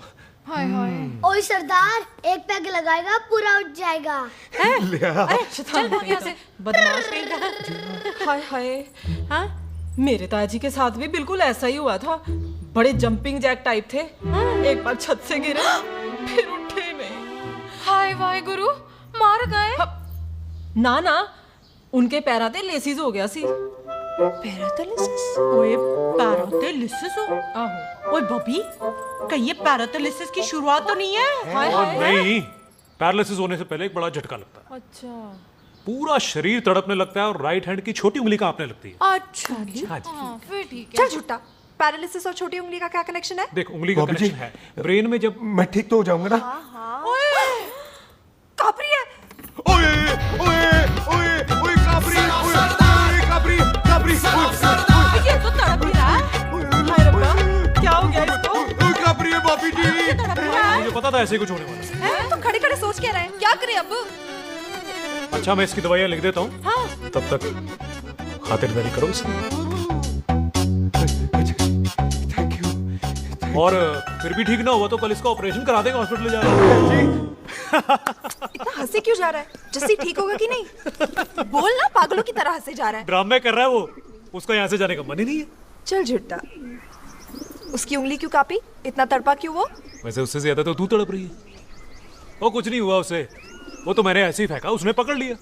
हाय हाय। ओए सरदार, एक पैग लगाएगा पूरा उठ जाएगा। चल यहाँ से बदमाश कहीं। हाय हाय। हाँ मेरे ताजी के साथ भी बिल्कुल ऐसा ही हुआ था। बड़े जंपिंग जैक टाइप थे। एक बार छत से गिरे फिर उठे नहीं। हाय वाहे गुरु, मार गए? ना ना, उनके पैराते लेसिस हो गया सी। पैरालिसिस? ओए पैरालिसिस हो? आहो। ओए बॉबी, कहीं ये पैरालिसिस की शुरुआत तो नहीं है? हाय हाय। नहीं, पैरालिसिस होने से पहले एक बड़ा झटका लगता है। अच्छा। पूरा शरीर तड़पने लगता है और राइट हैंड की छोटी उंगली कांपने लगती है। अच्छा जी। हाँ फिर ठीक है। चल झूठा, पैरालिसिस और छोटी उंगली का क्या कनेक्शन है? देख उंगली का कनेक्शन है ब्रेन में। जब मैं ठीक तो हो जाऊंगा ना? ओए कापरी है। ओए ओए ओए ओए कापरी, ओए कापरी कापरी। ये तो तड़प ही रहा है। हाय रब्बा, क्या हो गया इसको? ओए कापरी है बॉबी जी। मुझे पता था ऐसे कुछ होने वाला है। तुम खड़े खड़े सोच क्या रहे हैं? क्या करें अब? अच्छा मैं इसकी दवाइयाँ लिख देता हूँ। हाँ। तब तक खातिरदारी करो इसकी। Thank you. और फिर भी ठीक ना हुआ तो कल इसका ऑपरेशन करा देंगे हॉस्पिटल जाकर। इतना हंसे क्यों जा रहा है? जस्सी ठीक होगा कि नहीं? बोल ना, पागलों की तरह हंसे जा रहा है। ड्रामे कर रहा है वो, उसका यहाँ से जाने का मन ही नहीं है। चल झुट्टा, उसकी उंगली क्यों कापी? इतना तड़पा क्यों वो? वैसे उससे ज्यादा तो तू तड़प रही है। वो कुछ नहीं हुआ उसे, वो तो मैंने ऐसे ही फेंका, उसने पकड़ लिया।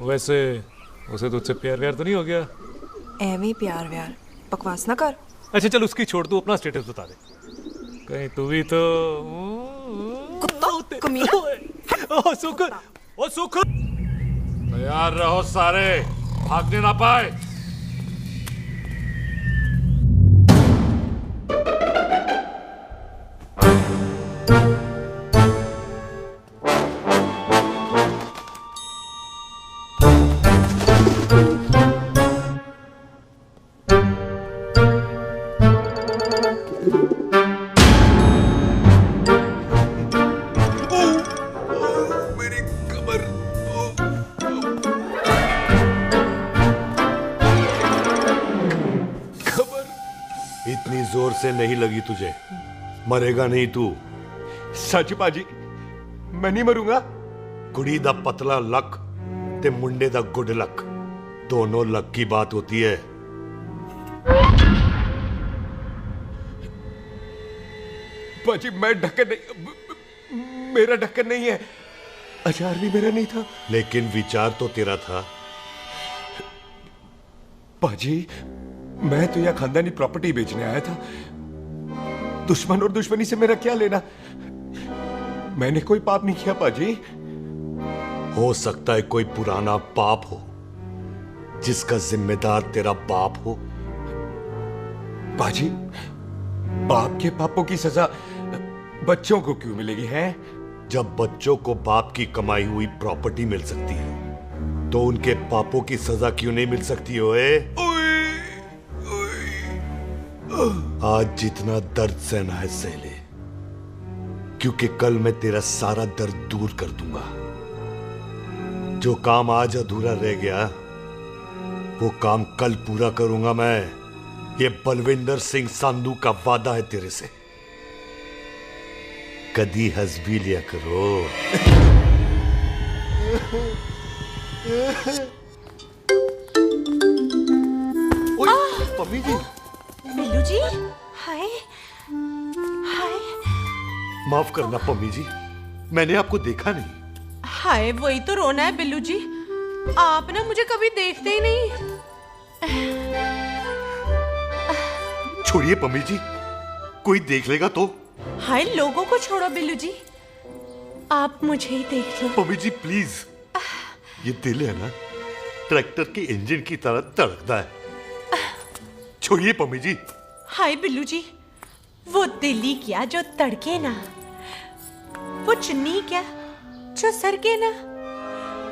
वैसे उसे तुझसे प्यार व्यार तो नहीं हो गया? एवी प्यार व्यार बकवास ना कर। अच्छा चल उसकी छोड़, तू अपना स्टेटस बता दे। कहीं तू भी तो कुत्ता कमीना। ओ सुख, ओ सुख। तैयार रहो सारे, भागने ना पाए। इतनी जोर से नहीं लगी तुझे, मरेगा नहीं तू। सच बाजी, मैं नहीं मरूंगा। कुड़ी दा पतला लक ते मुंडे दा गुड लक, दोनों लक की बात होती है। बाजी मैं ढके नहीं। मेरा ढक्कन नहीं है, अचार भी मेरा नहीं था। लेकिन विचार तो तेरा था। पाजी, मैं तो यह खानदानी प्रॉपर्टी बेचने आया था। दुश्मन और दुश्मनी से मेरा क्या लेना? मैंने कोई पाप नहीं किया पाजी। हो सकता है कोई पुराना पाप हो जिसका जिम्मेदार तेरा बाप हो। पाजी, बाप के पापों की सजा बच्चों को क्यों मिलेगी है? जब बच्चों को बाप की कमाई हुई प्रॉपर्टी मिल सकती है तो उनके पापों की सजा क्यों नहीं मिल सकती? ओए आज जितना दर्द सहना है सह ले, क्योंकि कल मैं तेरा सारा दर्द दूर कर दूंगा। जो काम आज अधूरा रह गया वो काम कल पूरा करूंगा मैं। ये बलविंदर सिंह संधू का वादा है तेरे से। कदी हंस भी लिया करो। मम्मी जी। बिल्लू जी, हाय हाय। माफ करना पम्मी जी, मैंने आपको देखा नहीं। हाय, वही तो रोना है बिल्लू जी, आप ना मुझे कभी देखते ही नहीं। छोड़िए पम्मी जी, कोई देख लेगा तो। हाय, लोगों को छोड़ो बिल्लू जी, आप मुझे ही देख लो। पम्मी जी प्लीज, ये दिल है ना ट्रैक्टर के इंजन की तरह तड़कता है। छोड़िए पम्मी जी। हाय बिल्लू जी, वो दिल्ली क्या जो तड़के ना, वो चुन्नी क्या जो सरके ना,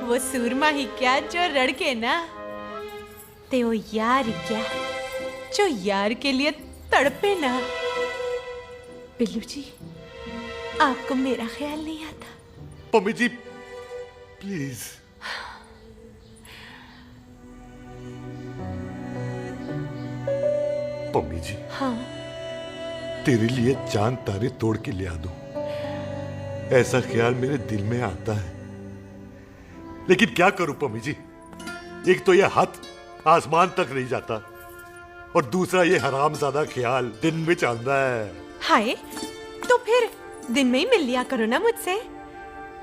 वो सुरमा ही क्या जो रड़के ना, ते वो यार क्या जो यार के लिए तड़पे ना। बिल्लू जी, आपको मेरा ख्याल नहीं आता? पम्मी जी प्लीज। पम्मी जी, हाँ, तेरे लिए चांद तारे तोड़ के ले आ दूं, ऐसा ख्याल मेरे दिल में आता है। लेकिन क्या करूं पम्मी जी, एक तो यह हाथ आसमान तक नहीं जाता और दूसरा ये हरामजादा ख्याल दिन में चांदा है। हाय, तो फिर दिन में ही मिल लिया करो ना मुझसे,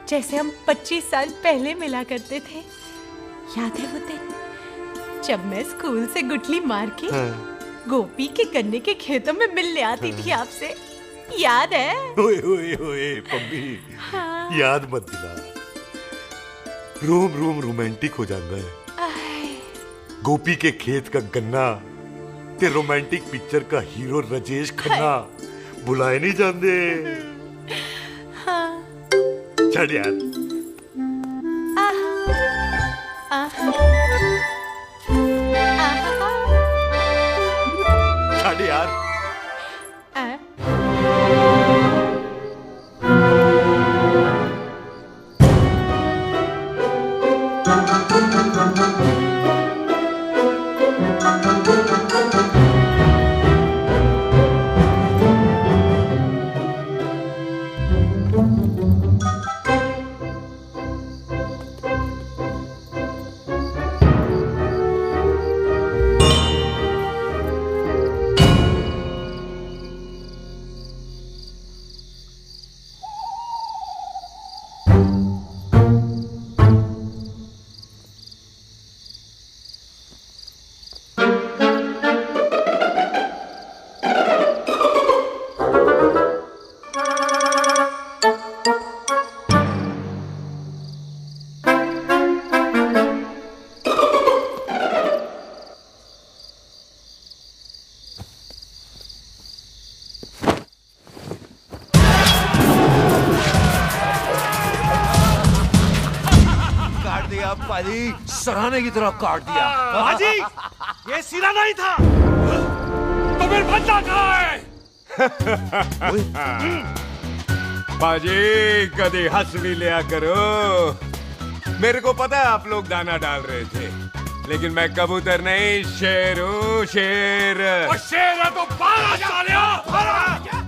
जैसे हम 25 साल पहले मिला करते थे। याद है वो दिन जब मैं स्कूल से गुठली मार के गोपी के गन्ने के खेतों में मिलने आती थी आपसे, याद है? ओए ओए ओए पम्मी, हाँ। याद मत दिला, रोम रोम रोमांटिक हो जाता है। गोपी के खेत का गन्ना ते रोमांटिक पिक्चर का हीरो राजेश खन्ना बुलाए नहीं जाते। हाँ। चल यार। चल यार। सराहने की तरह काट दिया। बाजी, ये सिरा नहीं था। तो फिर बंदा कहाँ है? बाजी, कभी हंस भी लिया करो। मेरे को पता है आप लोग दाना डाल रहे थे, लेकिन मैं कबूतर नहीं शेर हूँ, शेर। और शेर है तो बारह सालिया।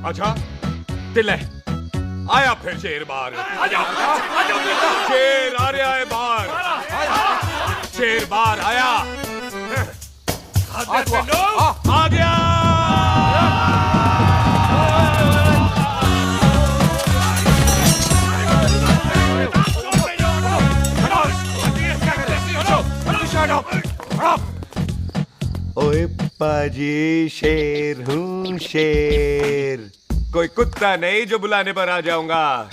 अच्छा, दिल है आया फिर शेर बाहर। आजा, शेर आ रहा है बाहर, शेर बाहर आया। आ गया। पाजी शेर हूँ शेर, कोई कुत्ता नहीं जो बुलाने पर आ जाऊंगा।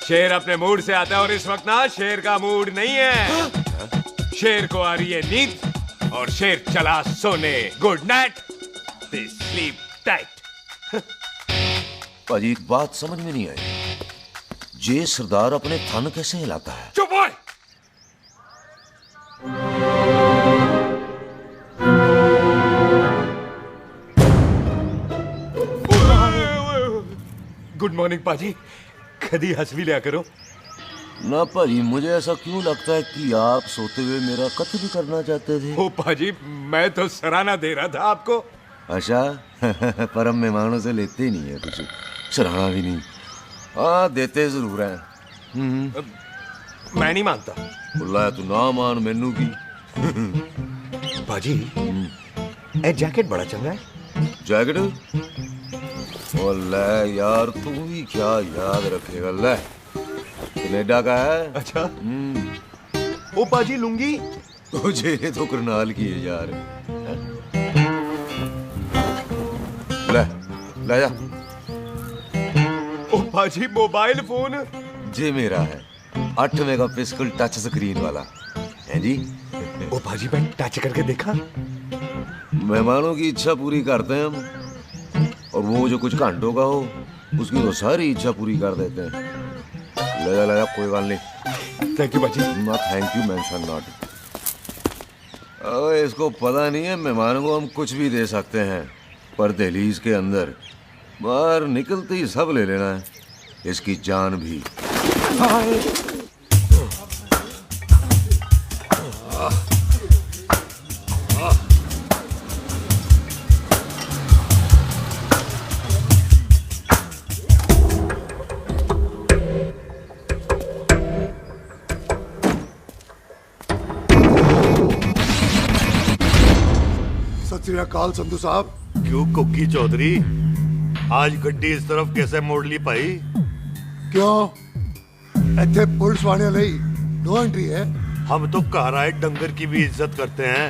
शेर अपने मूड से आता है और इस वक्त ना शेर का मूड नहीं है। शेर को आ रही है नींद और शेर चला सोने। Good night, sleep tight. पाजी एक बात समझ में नहीं आई, जे सरदार अपने थन कैसे हिलाता है? चुप हो। गुड मॉर्निंग पाजी, कभी हंस भी लिया करो ना। पाजी मुझे ऐसा क्यों लगता है कि आप सोते हुए मेरा कत्ल भी करना चाहते थे? ओ पाजी, मैं तो सराहना दे रहा था आपको। अच्छा पर हम मेहमानों से लेते ही नहीं है कुछ, सराहना भी नहीं। हाँ देते जरूर हैं। मैं नहीं मानता। बोला तू ना मान मैनू की। पाजी ए जैकेट बड़ा चंगा है। जैकेट ओ ले यार, तू भी क्या याद रखेगा। ले कनेडा का है। अच्छा। ओ पाजी लुंगी तुझे तो करनाल की है यार। ले ले जा। ओ पाजी मोबाइल फोन जे मेरा है, 8 मेगापिक्सल टच स्क्रीन वाला है जी। ओ पाजी मैं टच करके देखा। मेहमानों की इच्छा पूरी करते हैं हम, और वो जो कुछ घंटों का हो उसकी तो सारी इच्छा पूरी कर देते हैं। ले जा कोई बात नहीं। थैंक यू बाजी। Not thank you mention not. इसको पता नहीं है मेहमानों को हम कुछ भी दे सकते हैं, पर दहलीज के अंदर बाहर निकलते ही सब ले लेना है, इसकी जान भी। सत श्री अकाल संधू साहब। क्यों कुक्की चौधरी, आज गड्डी इस तरफ कैसे मोड़ ली पाई? क्यों इतने पुलिस वाले नहीं नो एंट्री है? हम तो कहराए डंगर की भी इज्जत करते हैं।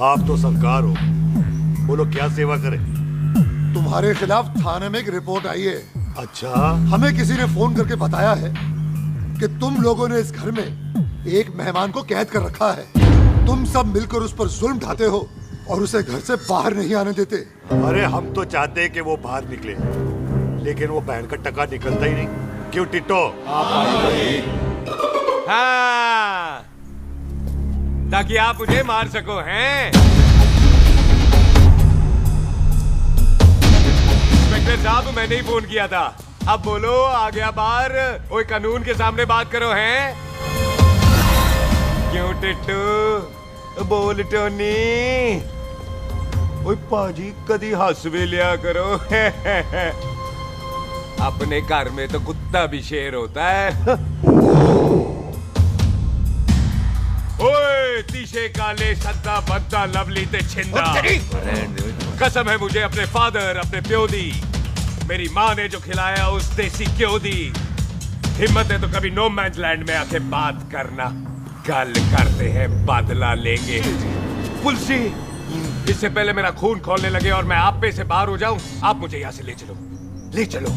आप तो सरकार हो, बोलो क्या सेवा करें? तुम्हारे खिलाफ थाने में एक रिपोर्ट आई है। अच्छा। हमें किसी ने फोन करके बताया है कि तुम लोगों ने इस घर में एक मेहमान को कैद कर रखा है। तुम सब मिलकर उस पर जुल्म ढाते हो और उसे घर से बाहर नहीं आने देते। अरे हम तो चाहते हैं कि वो बाहर निकले, लेकिन वो बहन का टका निकलता ही नहीं। क्यों टिट्टो? हाँ, ताकि आप मुझे मार सको हैं। इंस्पेक्टर साहब मैंने ही फोन किया था। अब बोलो आ गया बाहर। ओए कानून के सामने बात करो हैं। क्यों टिट्टू? बोल टोनी। ओए पाजी कदी हंस भी लिया करो। अपने घर में तो कुत्ता भी शेर होता है। ओए तीशे काले सद्दा बद्दा लवली ते छिंदा, कसम है मुझे अपने फादर अपने प्यो दी, मेरी माँ ने जो खिलाया उस देसी क्यों दी। हिम्मत है तो कभी नो मैंस लैंड में आके बात करना। गल करते हैं बदला लेंगे। पुलसी इससे पहले मेरा खून खोलने लगे और मैं आप पे से बाहर हो जाऊं, आप मुझे यहाँ से ले चलो, ले चलो।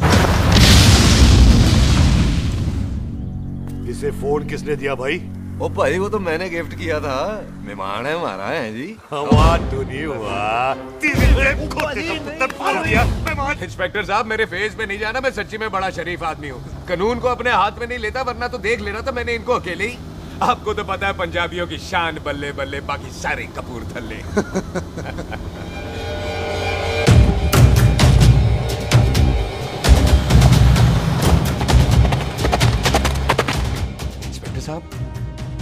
इसे फोन किसने दिया भाई? ओ भाई वो तो मैंने गिफ्ट किया था, मेहमान है हमारा है जी। वाह टोनी वाह, इंस्पेक्टर साहब मेरे फेस पे नहीं जाना, मैं सच्ची में बड़ा शरीफ आदमी हूँ। कानून को अपने हाथ में नहीं लेता, वरना तो देख लेना था मैंने इनको अकेले ही। आपको तो पता है पंजाबियों की शान बल्ले बल्ले, बाकी सारे कपूरथले। इंस्पेक्टर साहब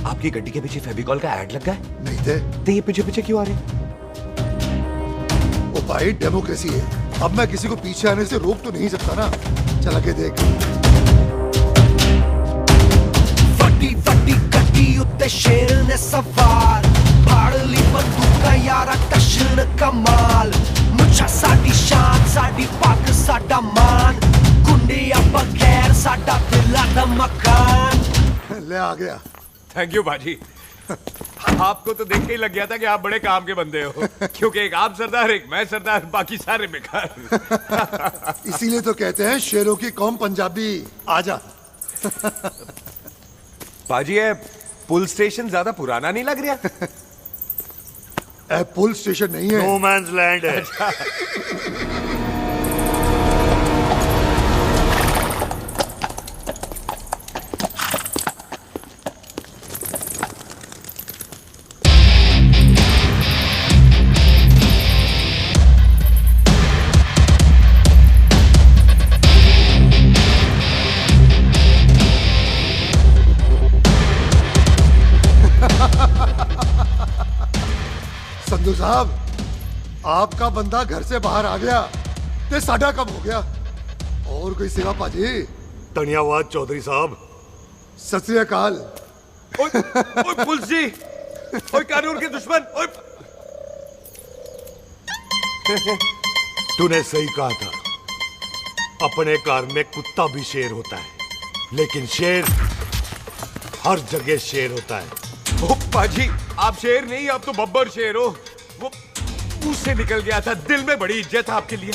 आपकी गड्डी के पीछे फेविकॉल का ऐड लग गया है? नहीं थे। तो ये पीछे पीछे क्यों आ रहे हैं? ओ भाई डेमोक्रेसी है, अब मैं किसी को पीछे आने से रोक तो नहीं सकता ना। चला के देख। वड्डी वड्डी गड्डी उत्ते शेर ने सवार, फाड़ ली बंदूका यारा टशन कमाल। मुझा साडी शान साडी पग साडा मान, गुंडिया बगैर साडा दिला दा मकान। ले आ गया। थैंक यू बाजी। आपको तो देख के ही लग गया था कि आप बड़े काम के बंदे हो, क्योंकि एक आप सरदार, एक मैं सरदार, बाकी सारे बेकार। इसीलिए तो कहते हैं शेरों की कौम पंजाबी। आजा। पाजी, ये पुल स्टेशन ज्यादा पुराना नहीं लग रहा? पुल स्टेशन नहीं है, नो मैंस लैंड है। संधू साहब, आपका बंदा घर से बाहर आ गया ते साडा कब हो गया। और कोई सेवा पाजी? धन्यवाद चौधरी साहब। सत श्री अकाल। ओए पुलिस जी, ओए कानून के दुश्मन, ओए। तूने सही कहा था, अपने घर में कुत्ता भी शेर होता है, लेकिन शेर हर जगह शेर होता है। ओ पाजी, आप शेर नहीं, आप तो बब्बर शेर हो। वो मुंह से निकल गया था, दिल में बड़ी इज्जत है आपके लिए।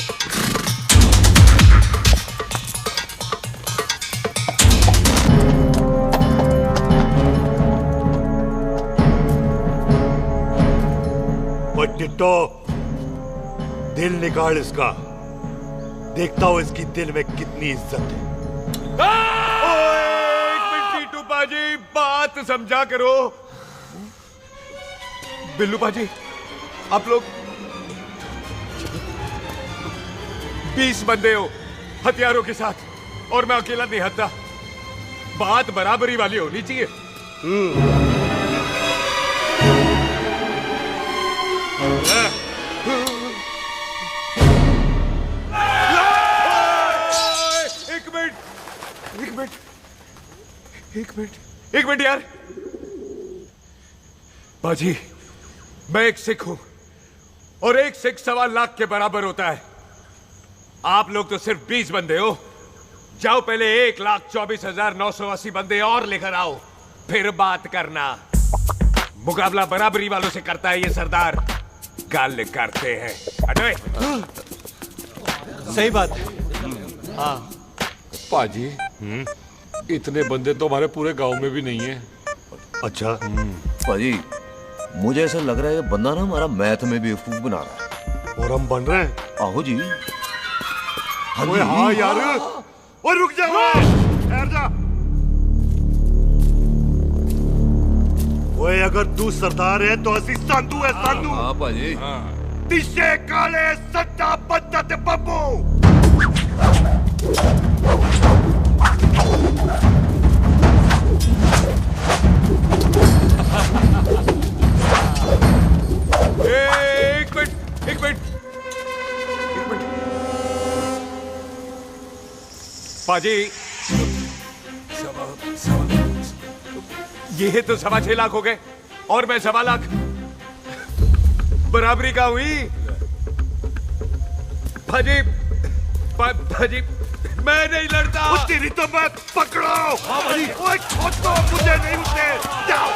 ओ टिट्टो, दिल निकाल इसका, देखता हूं इसकी दिल में कितनी इज्जत है। एक मिनट टीटू पाजी, बात समझा करो। बिल्लू पाजी, आप लोग 20 बंदे हो हथियारों के साथ, और मैं अकेला नहीं हत्या। बात बराबरी वाली होनी चाहिए। एक मिनट यार। बाजी, मैं एक सिख हूं, और एक सिख 1.25 लाख के बराबर होता है। आप लोग तो सिर्फ 20 बंदे हो। जाओ पहले 1,24,980 बंदे और लेकर आओ, फिर बात करना। मुकाबला बराबरी वालों से करता है ये सरदार, गाल करते हैं। हटो। सही बात है। हाँ पाजी, इतने बंदे तो हमारे पूरे गांव में भी नहीं है। अच्छा पाजी, मुझे ऐसा लग रहा है ये बंदा ना हमारा मैथ में बेवकूफ बना रहा है। और हम बन रहे हैं? आहो जी। ओए हाँ यार, ओए रुक जा, ठहर जा। ओए अगर तू सरदार है तो असी संधू है, संधू। हाँ पाजी। दिशे काले सट्टा बद्दा ते बब्बू। एक मिनट। पाजी, ये तो 6.25 लाख हो गए, और मैं 1.25 लाख। बराबरी का हुई। भाजी, भाजी, मैं नहीं लड़ता। तेरी तो मैं पकड़ो। हाँ भाजी। ओए छोड़ो, मुझे नहीं उठने। जाओ।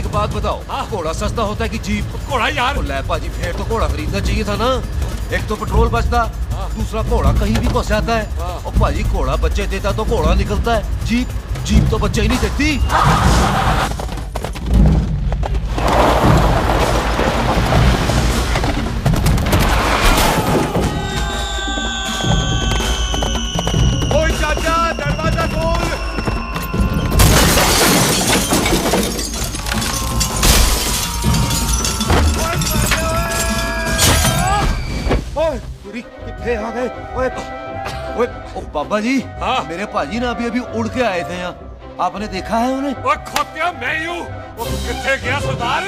एक बात बताओ, घोड़ा सस्ता होता है कि जीप? घोड़ा यार। ले पाजी, फिर तो घोड़ा खरीदना चाहिए था ना। एक तो पेट्रोल बचता, दूसरा घोड़ा कहीं भी फंस जाता है। और पाजी घोड़ा बच्चे देता तो घोड़ा निकलता है, जीप तो बच्चे ही नहीं देती। ओए चाचा, दरवाजा खोल। कितने आ गए? ओए ओ बाबा जी, मेरे पाजी ना अभी उड़ के आए थे यहाँ, आपने देखा है उन्हें? ओए खोतिया, मैं ही हूँ। वो कितने गया सरदार?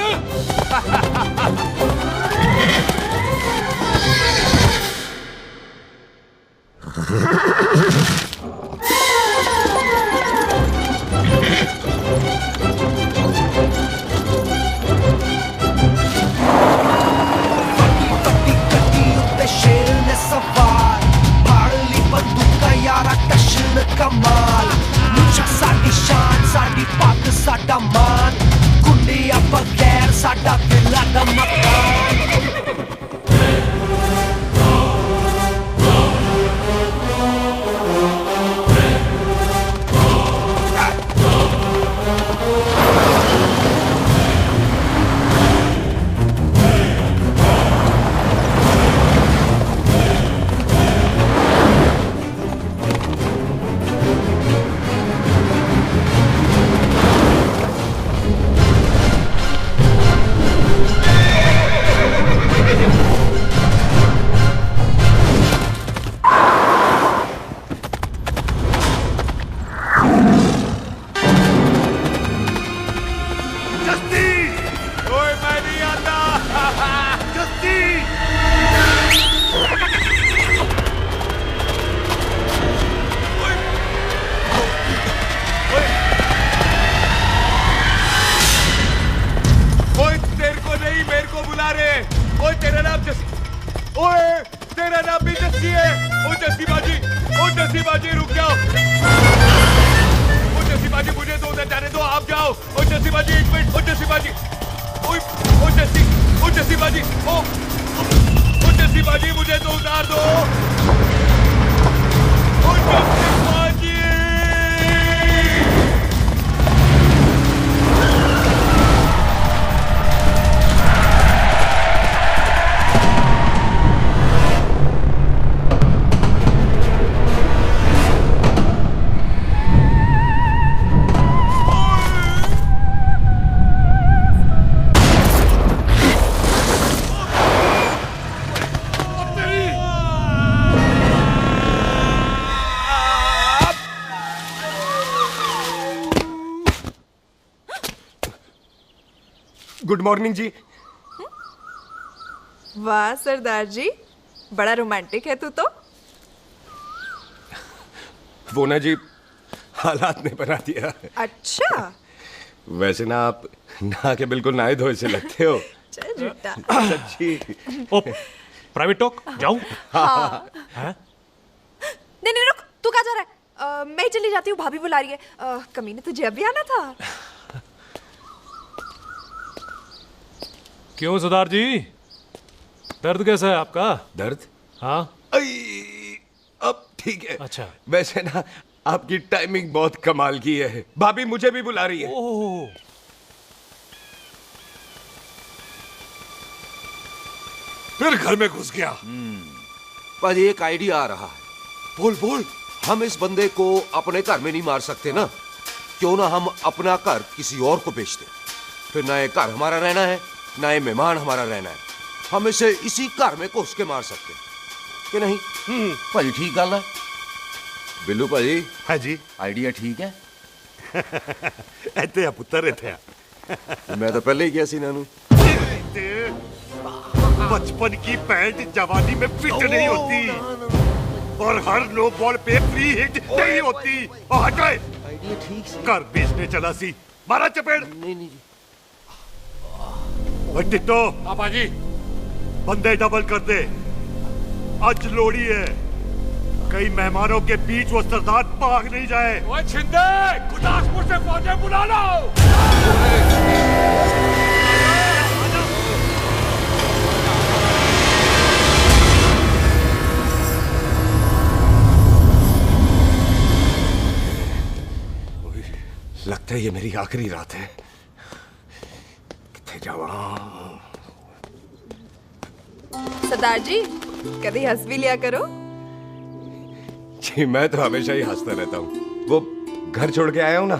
कमाल मुझा साडी शान साडी पग साडा मान कुंडिया बगैर साडा दिला दा मकान। गुड मॉर्निंग जी। वाह सरदार जी, बड़ा रोमांटिक है तू तो। वो ना जी, हालात ने बना दिया। अच्छा। वैसे ना आप नहा के बिल्कुल नहाए धोए से लगते हो। चल झूठा। सच्ची। ओ, प्राइवेट टॉक जाऊं? हाँ। हैं? नहीं रुक, तू कहाँ जा रहा है? मैं ही चली जाती हूँ, भाभी बुला रही है। कमीने तुझे अभी आना था। क्यों सरदार जी, दर्द कैसा है आपका? दर्द? हाँ। अब ठीक है। अच्छा। वैसे ना आपकी टाइमिंग बहुत कमाल की है। भाभी मुझे भी बुला रही है। ओह। फिर घर में घुस गया। पाजी एक आइडिया आ रहा है। बोल। हम इस बंदे को अपने घर में नहीं मार सकते ना, क्यों ना हम अपना घर किसी और को बेच दें। फिर ना ये घर हमारा रहना है, ना ये मेहमान हमारा रहना है। हम इसे इसी घर में घुस के मार सकते हैं कि नहीं? भाजी ठीक गल है। बिल्लू भाजी। हाँ जी। आइडिया ठीक है। ऐते आ पुत्र ऐते आ। मैं तो पहले ही गया सी नानू। बचपन की पैंट जवानी में फिट नहीं होती और हर नो बॉल पे फ्री हिट नहीं होती। हट गए। आइडिया ठीक से। घर बेचने चला सी, मारा चपेट। नहीं जी। टिट्टो। पापा जी। बंदे डबल कर दे, आज लोड़ी है। कई मेहमानों के बीच वो सरदार भाग नहीं जाए। ओए छिंदे, गुरदासपुर से फौजें बुला लो। लगता है ये मेरी आखिरी रात है। किथे जावा? सरदार जी कभी हंस भी लिया करो। जी मैं तो हमेशा ही हंसता रहता हूँ। वो घर छोड़ के आया हूँ ना,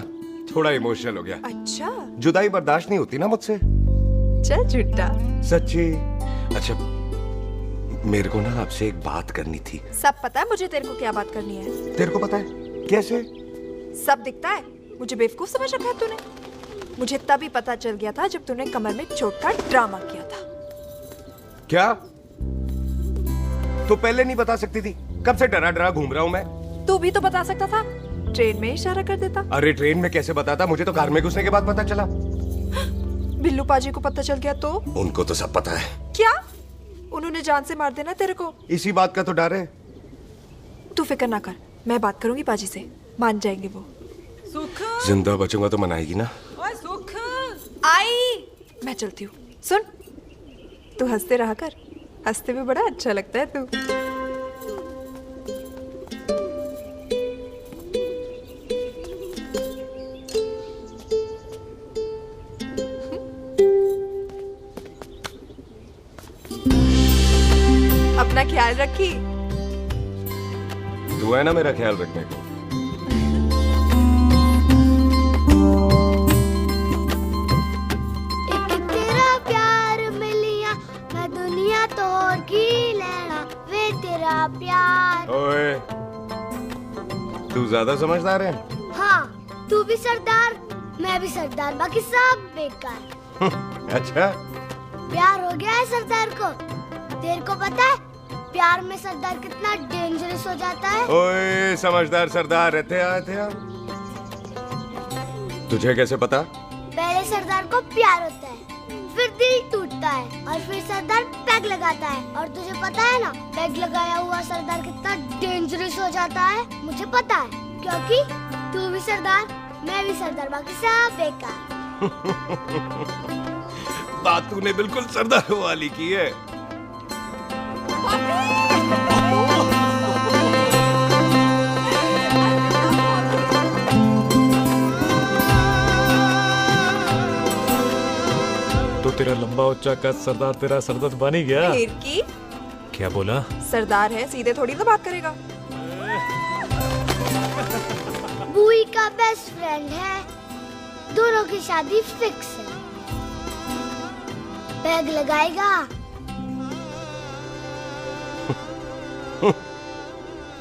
थोड़ा इमोशनल हो गया। अच्छा जुदाई बर्दाश्त नहीं होती ना मुझसे। चल झूठा। सच्ची। अच्छा मेरे को ना आपसे एक बात करनी थी। सब पता है मुझे तेरे को क्या बात करनी है। तेरे को पता है? कैसे? सब दिखता है। मुझे बेवकूफ समझ रखा है तूने। मुझे तभी पता चल गया था जब तूने कमर में चोट का ड्रामा किया था। क्या? तो पहले नहीं बता सकती थी? कब से डरा डरा घूम रहा हूँ मैं। तू भी तो बता सकता था, ट्रेन में इशारा कर देता। अरे ट्रेन में कैसे बताता? मुझे तो कार में घुसने के बाद पता चला। बिल्लू पाजी को पता चल गया तो? उनको तो सब पता है। क्या? उन्होंने जान से मार देना तेरे को। इसी बात का तो डर है। तू फिक्र ना कर, मैं बात करूंगी पाजी से, मान जाएंगे वो। सुख जिंदा बचूंगा तो मनाएगी ना? ओए सुख आई। मैं चलती हूँ। सुन, तू हंसते रहा कर, हंसते में बड़ा अच्छा लगता है तू। अपना ख्याल रखी। तू है ना मेरा ख्याल रखने को। तेरा प्यार मिलिया मैं दुनिया तोड़ की लेना वे तेरा प्यार। ओए तू ज्यादा समझदार है। हाँ तू भी सरदार मैं भी सरदार, बाकी सब बेकार। अच्छा प्यार हो गया है सरदार को। तेरे को पता है प्यार में सरदार कितना डेंजरस हो जाता है। ओए समझदार सरदार रहते आते हैं। तुझे कैसे पता? पहले सरदार को प्यार होता है, फिर दिल टूटता है और फिर सरदार पैग लगाता है। और तुझे पता है ना पैग लगाया हुआ सरदार कितना डेंजरस हो जाता है। मुझे पता है क्योंकि तू भी सरदार मैं भी सरदार, बाकी सब बेकार। बात तूने बिल्कुल सरदार वाली की है। तो तेरा लंबा उच्चा कद सरदार तेरा सरदर्द बन ही गया। फिर की? क्या बोला? सरदार है, सीधे थोड़ी ना बात करेगा। बुई का बेस्ट फ्रेंड है, दोनों की शादी फिक्स है। पैग लगाएगा।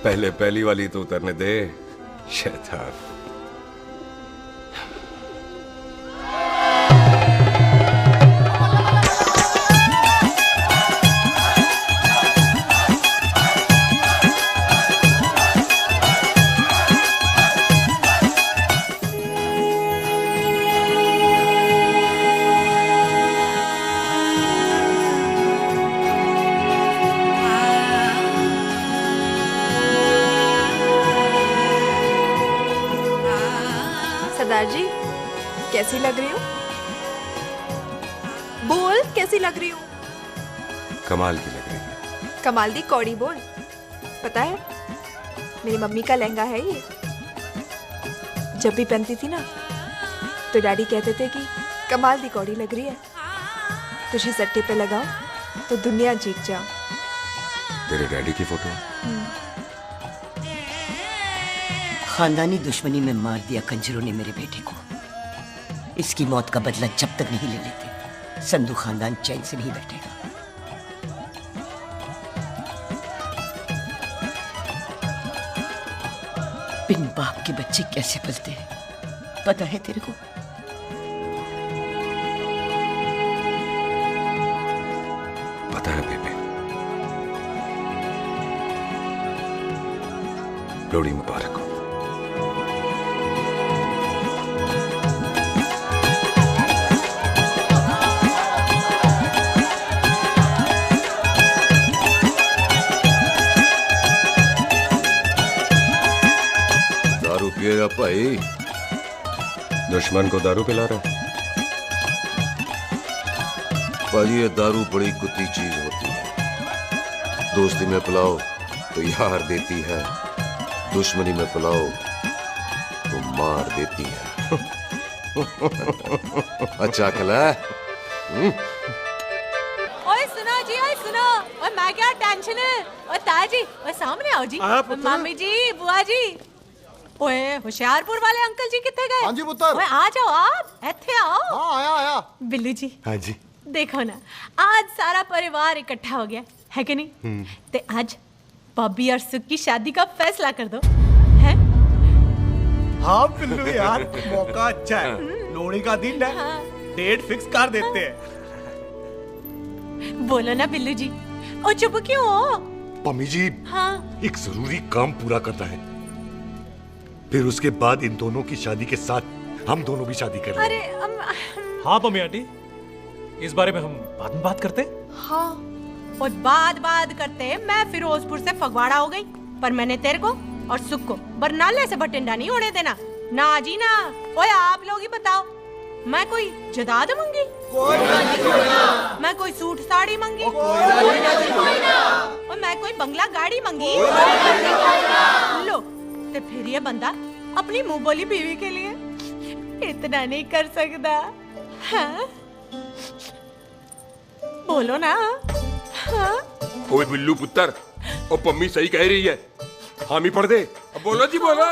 पहले पहली वाली तो उतरने दे शैतान। सरदार जी कैसी लग रही हूँ? बोल कैसी लग रही हूँ? कमाल की लग रही है। कमाल दी कौड़ी बोल। पता है मेरी मम्मी का लहंगा है ये। जब भी पहनती थी ना तो डैडी कहते थे कि कमाल दी कौड़ी लग रही है, तुझे सट्टे पे लगाओ तो दुनिया जीत जाओ। तेरे डैडी की फोटो? खानदानी दुश्मनी में मार दिया कंजरों ने मेरे बेटे को। इसकी मौत का बदला जब तक नहीं ले लेते संधू खानदान चैन से नहीं बैठेगा। बिन बाप के बच्चे कैसे पलते हैं पता है तेरे को? पता है बेबे। लोहड़ी मुबारक हो। दारू पिएगा भाई? दुश्मन को दारू पिला रहा है? पाजी, ये दारू बड़ी कुत्ती चीज होती है। दोस्ती में पिलाओ तो यार देती है, दुश्मनी में पिलाओ तो मार देती है। अच्छा खिला। ओए सुनो जी, ओए सुनो, ओए मैं क्या टेंशन है, ओए ताजी, ओए सामने आओ जी, मामी जी, बुआ जी, ओए होशियारपुर वाले अंकल जी कितने गए? हाँ जी पुत्र। ओए आ जाओ आप, ऐथे आओ। हाँ आया आया। बिल्लू जी। हाँ जी। देखो ना, आज सारा परिवार इकट्ठा हो गया है कि नहीं? ते आज बॉबी और सुख की शादी का फैसला कर दो, हैं? हाँ बिल्लू यार, मौका अच्छा है, लोहड़ी का दिन है, डेट फिक्स कर देते हैं। बोलो ना बिल्लू जी, ओ चुप क्यों हो? पम्मी जी, हाँ एक जरूरी काम पूरा करना है, फिर उसके बाद इन दोनों की शादी के साथ हम दोनों भी शादी करेंगे। अरे हाँ पम्मी आंटी, इस बारे में हम बाद में बात करते। हाँ और बात करते, मैं फिरोजपुर से फगवाड़ा हो गई, पर मैंने तेरे को और सुख को बरनाले से भटिंडा नहीं होने देना। ना जी ना। ओए आप लोग ही बताओ, मैं कोई जदाद मंगी? मैं कोई सूट साड़ी मंगी? और मैं कोई बंगला गाड़ी मंगी? लो, तो फिर ये बंदा अपनी मुंह बोली बीवी के लिए इतना नहीं कर सकता, हाँ? बोलो ना। हाँ? ओए बिल्लू पुत्र, ओ पम्मी सही कह रही है, हामी पढ़ दे। अब बोलो जी, बोलो।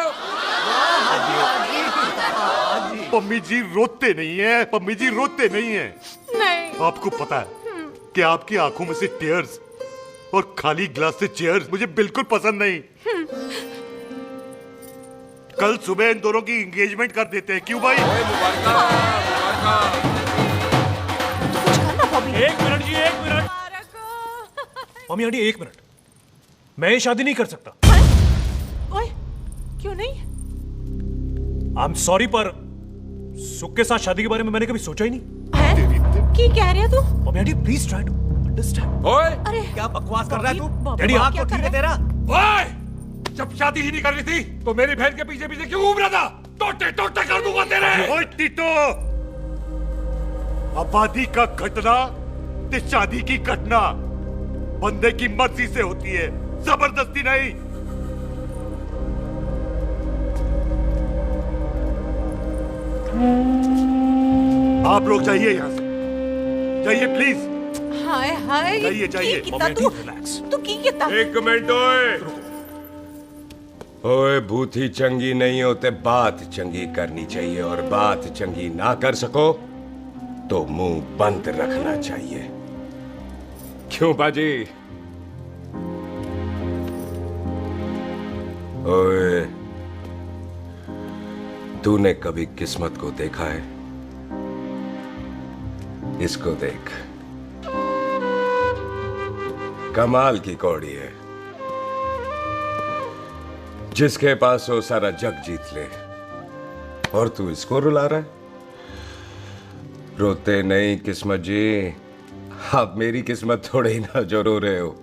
पम्मी जी रोते नहीं है, पम्मी जी रोते नहीं है। नहीं। आपको पता है कि आपकी आंखों में से टीयर्स और खाली ग्लास से चेयर्स मुझे बिल्कुल पसंद नहीं। कल सुबह इन दोनों की एंगेजमेंट कर देते हैं, क्यों भाई? एक मिनट जी, एक मिनट। मम्मी आंटी एक मिनट, मैं ये शादी नहीं कर सकता। ओए, क्यों नहीं? आई एम सॉरी, पर सुख के साथ शादी के बारे में मैंने कभी सोचा ही नहीं। की कह रही है तू? Mummy aunty please try to understand. ओए अरे क्या बकवास कर रहा है तू? डैडी दिमाग को ठीक है तेरा? ओए, जब शादी ही नहीं करनी थी तो मेरी बहन के पीछे पीछे क्यों घूम रहा था? टोटे टोटे कर दूंगा तेरे। ओए टीटो, आबादी का घटना ते शादी की घटना बंदे की मर्जी से होती है, जबरदस्ती नहीं। आप लोग जाइए यहाँ से, जाइए प्लीज। हाय हाय, जाइए जाइए। तू की कितना? एक मिनट। ओए भूथी चंगी नहीं होते, बात चंगी करनी चाहिए, और बात चंगी ना कर सको तो मुंह बंद रखना चाहिए। क्यों बाजी? ओए, तूने कभी किस्मत को देखा है? इसको देख, कमाल की कौड़ी है, जिसके पास हो सारा जग जीत ले, और तू इसको रुला रहा है? रोते नहीं किस्मत जी, आप मेरी किस्मत थोड़े ही ना जो रो रहे हो,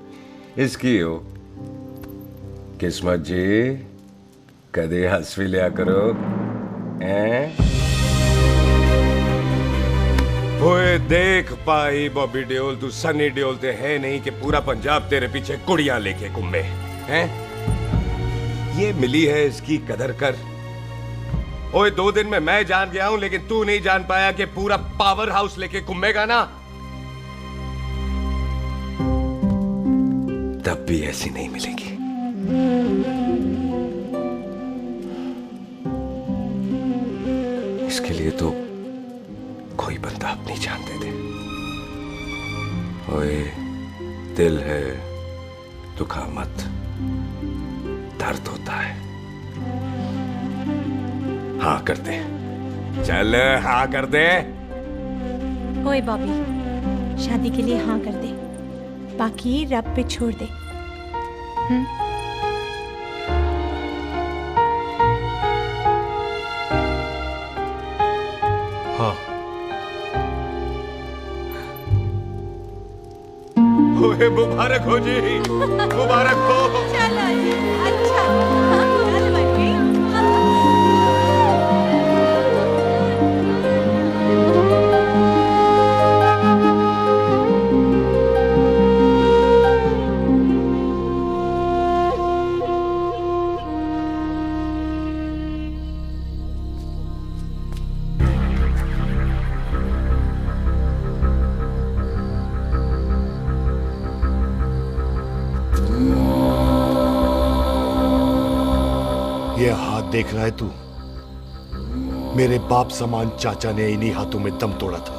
इसकी हो। किस्मत जी, कदे हंस भी लिया करो, हैं? ओए देख पाई बॉबी देओल, तू सनी देओल ते है नहीं कि पूरा पंजाब तेरे पीछे कुड़ियां लेके घूमे, हैं? ये मिली है, इसकी कदर कर। ओए 2 दिन में मैं जान गया हूं, लेकिन तू नहीं जान पाया कि पूरा पावर हाउस लेके घूमेगा ना, तब भी ऐसी नहीं मिलेगी। इसके लिए तो कोई बंदा अपनी जान दे दे। ओए, दिल है, दुखा मत, दर्द होता है। हाँ कर दे, चल हाँ कर दे। ओए बॉबी, शादी के लिए हाँ कर दे, बाकी रब पे छोड़ दे। हाँ। ओए मुबारक हो जी, मुबारक हो। चलो जी, अच्छा, चल बच्ची। देख रहा है तू? मेरे बाप समान चाचा ने इन्हीं हाथों में दम तोड़ा था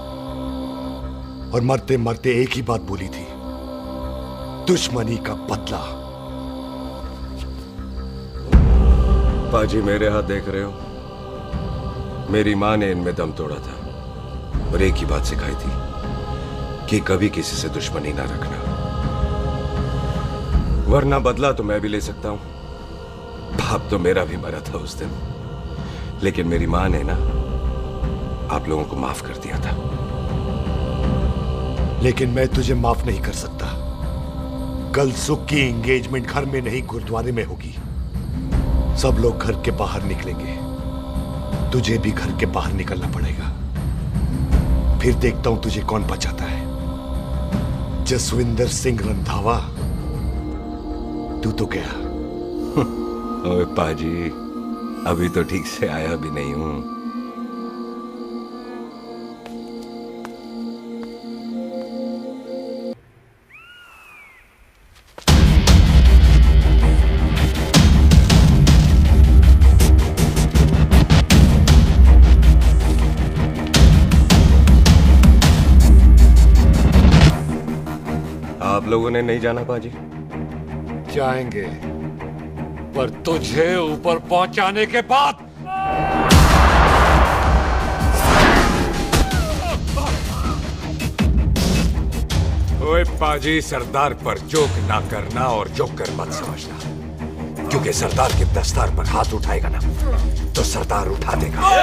और मरते मरते एक ही बात बोली थी, दुश्मनी का बदला। पाजी मेरे हाथ देख रहे हो? मेरी माँ ने इनमें दम तोड़ा था और एक ही बात सिखाई थी कि कभी किसी से दुश्मनी ना रखना, वरना बदला तो मैं भी ले सकता हूं। बाप तो मेरा भी मरा था उस दिन, लेकिन मेरी माँ ने ना आप लोगों को माफ कर दिया था। लेकिन मैं तुझे माफ नहीं कर सकता। कल सुख की एंगेजमेंट घर में नहीं गुरुद्वारे में होगी। सब लोग घर के बाहर निकलेंगे, तुझे भी घर के बाहर निकलना पड़ेगा। फिर देखता हूं तुझे कौन बचाता है। जसविंदर सिंह रंधावा, तू तो गया। ओए पाजी, अभी तो ठीक से आया भी नहीं हूं। आप लोगों ने नहीं जाना पाजी? जाएंगे, पर तुझे ऊपर पहुंचाने के बाद। ओए पाजी, सरदार पर जोक ना करना और जोकर मत समझना, क्योंकि सरदार के दस्तार पर हाथ उठाएगा ना तो सरदार उठा देगा।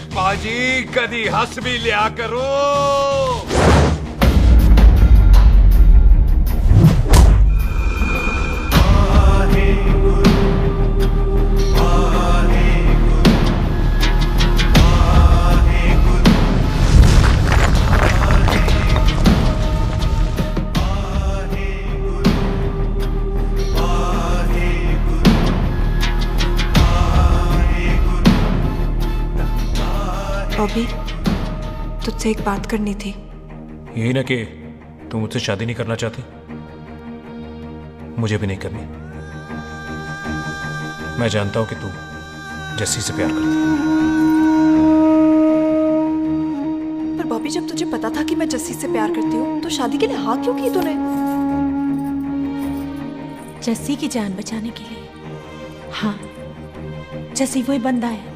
पाजी, कदी हंस भी लिया करो। बॉबी, तुझसे एक बात करनी थी। यही ना कि तू मुझसे शादी नहीं करना चाहती? मुझे भी नहीं करनी। मैं जानता हूं कि तू जस्सी से प्यार करती है। पर बॉबी, जब तुझे पता था कि मैं जस्सी से प्यार करती हूँ तो शादी के लिए हाँ क्यों की तूने? जस्सी की जान बचाने के लिए। हाँ, जस्सी वही बंदा है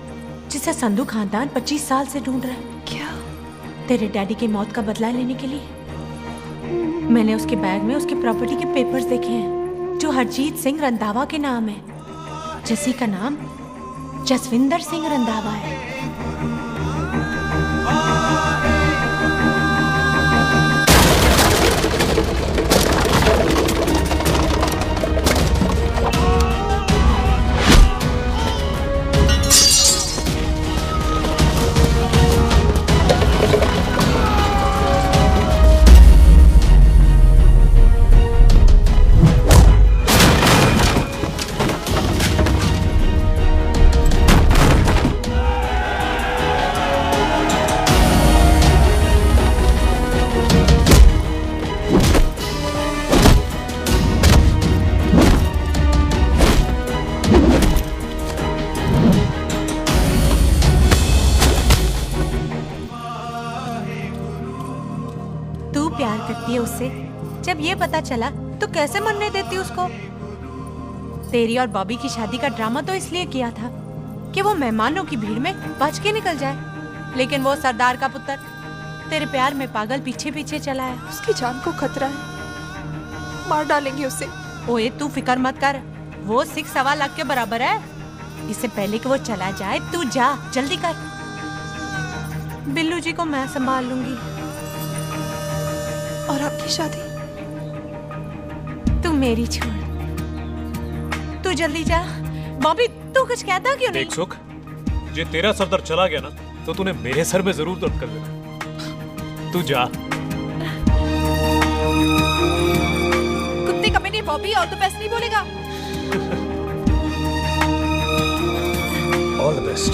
जिसे संधू खानदान 25 साल से ढूंढ रहा है। क्या? तेरे डैडी की मौत का बदला लेने के लिए। मैंने उसके बैग में उसके प्रॉपर्टी के पेपर्स देखे हैं जो हरजीत सिंह रंधावा के नाम है। जस्सी का नाम जसविंदर सिंह रंधावा है। उससे जब ये पता चला तो कैसे मनने देती उसको? तेरी और बॉबी की शादी का ड्रामा तो इसलिए किया था कि वो मेहमानों की भीड़ में बच के निकल जाए, लेकिन वो सरदार का पुत्र तेरे प्यार में पागल पीछे पीछे चला है। उसकी जान को खतरा है, मार डालेंगे उसे। ओए तू फिक्र मत कर, वो 6.25 लाख के बराबर है। इससे पहले कि वो चला जाए तू जा, जल्दी कर। बिल्लू जी को मैं संभाल लूंगी। और आपकी शादी? तू मेरी छोड़, तू जल्दी जा। बॉबी तू कुछ कहता क्यों नहीं? देख सुख, जे तेरा सरदार चला गया ना तो तूने मेरे सर में जरूर दर्द कर देना। तू जा। कुत्ते कमीने बॉबी और तो बेस्ट नहीं बोलेगा। All the best.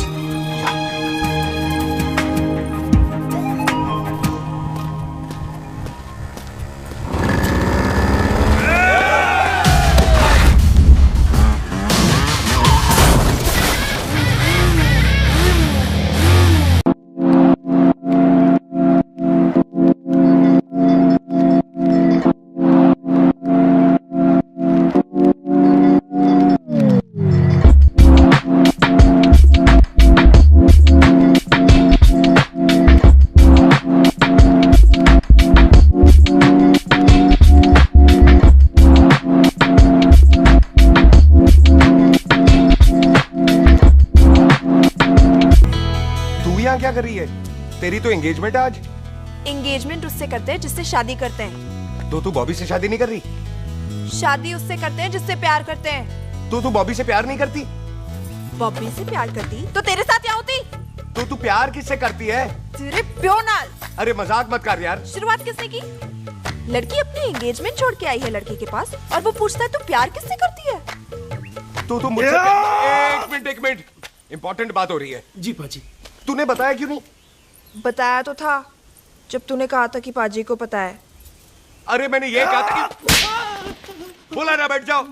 क्या कर रही है? तेरी तो एंगेजमेंट है आज। एंगेजमेंट उससे करते हैं जिससे शादी करते हैं। तो तू बॉबी से शादी नहीं कर रही? शादी उससे करते हैं जिससे प्यार करते हैं। तो तू बॉबी से प्यार नहीं करती? बॉबी से प्यार करती तो तेरे साथ क्या होती? तो तू प्यार किससे करती है? तेरे प्यो नाल। अरे मजाक मत कर यार। शुरुआत किसने की? लड़की अपनी एंगेजमेंट छोड़ के आई है लड़के के पास और वो पूछता है तू प्यार किससे करती है? तो तू मुझसे एक मिनट इंपॉर्टेंट बात हो रही है। जी पाजी। तूने बताया क्यों नहीं? बताया तो था जब तूने कहा था कि पाजी को पता है। अरे मैंने ये कहा था कि बोला ना बैठ जाओ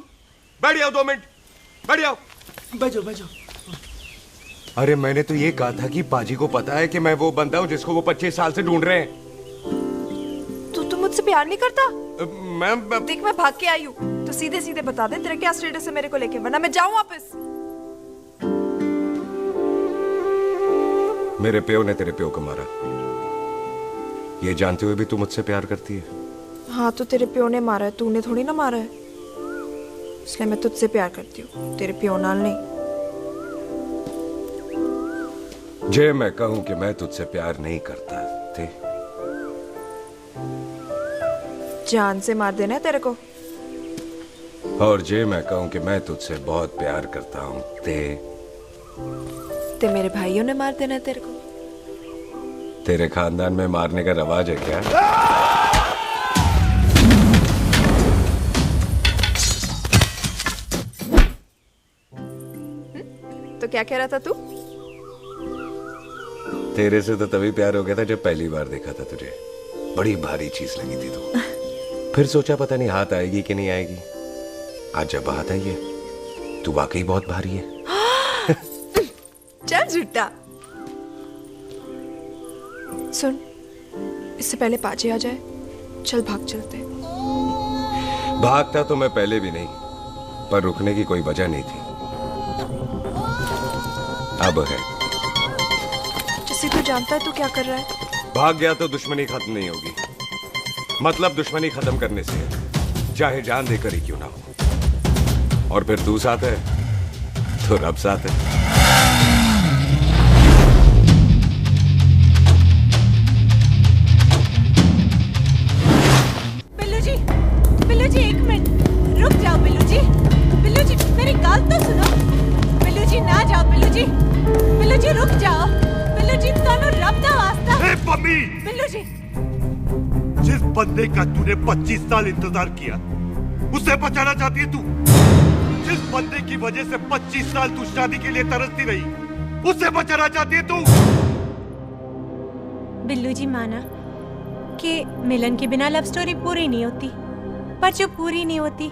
2 मिनट बैठ जाओ। बैठ जाओ। अरे मैंने तो ये कहा था कि पाजी को पता है कि मैं वो बंदा हूँ जिसको वो 25 साल से ढूंढ रहे हैं। तू मुझसे प्यार नहीं करता? मैं देख मैं भाग के आई हूँ तो सीधे सीधे बता दे तेरा क्या स्टेटस है मेरे को लेके, वरना मैं जाऊँ वापस। मेरे प्यो ने तेरे प्यो को मारा, ये जानते हुए भी तू मुझसे प्यार करती है? हाँ तो तेरे प्यो ने मारा है, तूने थोड़ी ना मारा है, इसलिए मैं तुझसे प्यार करती हूँ, तेरे प्यो नाल नहीं। जे मैं कहूं कि मैं तुझसे प्यार नहीं करता थे, जान से मार देना है तेरे को। और जे मैं कहूं कि मैं तुझसे बहुत प्यार करता हूं ते मेरे भाइयों ने मार देना है तेरे को। तेरे खानदान में मारने का रवाज है क्या? तो क्या कह रहा था तू? तेरे से तो तभी प्यार हो गया था जब पहली बार देखा था तुझे, बड़ी भारी चीज लगी थी तू। फिर सोचा पता नहीं हाथ आएगी कि नहीं आएगी, आज जब हाथ आई है तू वाकई बहुत भारी है। चल झूठा। सुन, इससे पहले पाजी आ जाए, चल भाग चलते। भागता तो मैं पहले भी नहीं, पर रुकने की कोई वजह नहीं थी, अब है। जैसे तू जानता है तू क्या कर रहा है। भाग गया तो दुश्मनी खत्म नहीं होगी, मतलब दुश्मनी खत्म करने से चाहे जान देकर ही क्यों ना हो। और फिर तू साथ है तो रब साथ है। बिल्लू जी 1 मिनट रुक जाओ। बिल्लू जी मेरी बात तो सुनो। बिल्लू जी ना जाओ। बिल्लू जी रुक जाओ। बिल्लू जी ਤੁਹਾਨੂੰ रब दा वास्ता। ए पम्मी, बिल्लू जी जिस बंदे का तूने 25 साल इंतजार किया उससे बचाना चाहती है तू? जिस बंदे की वजह से 25 साल तू शादी के लिए तरसती रही उससे बचाना चाहती है तू? बिल्लू जी माना कि मिलन के बिना लव स्टोरी पूरी नहीं होती, पर जो पूरी नहीं होती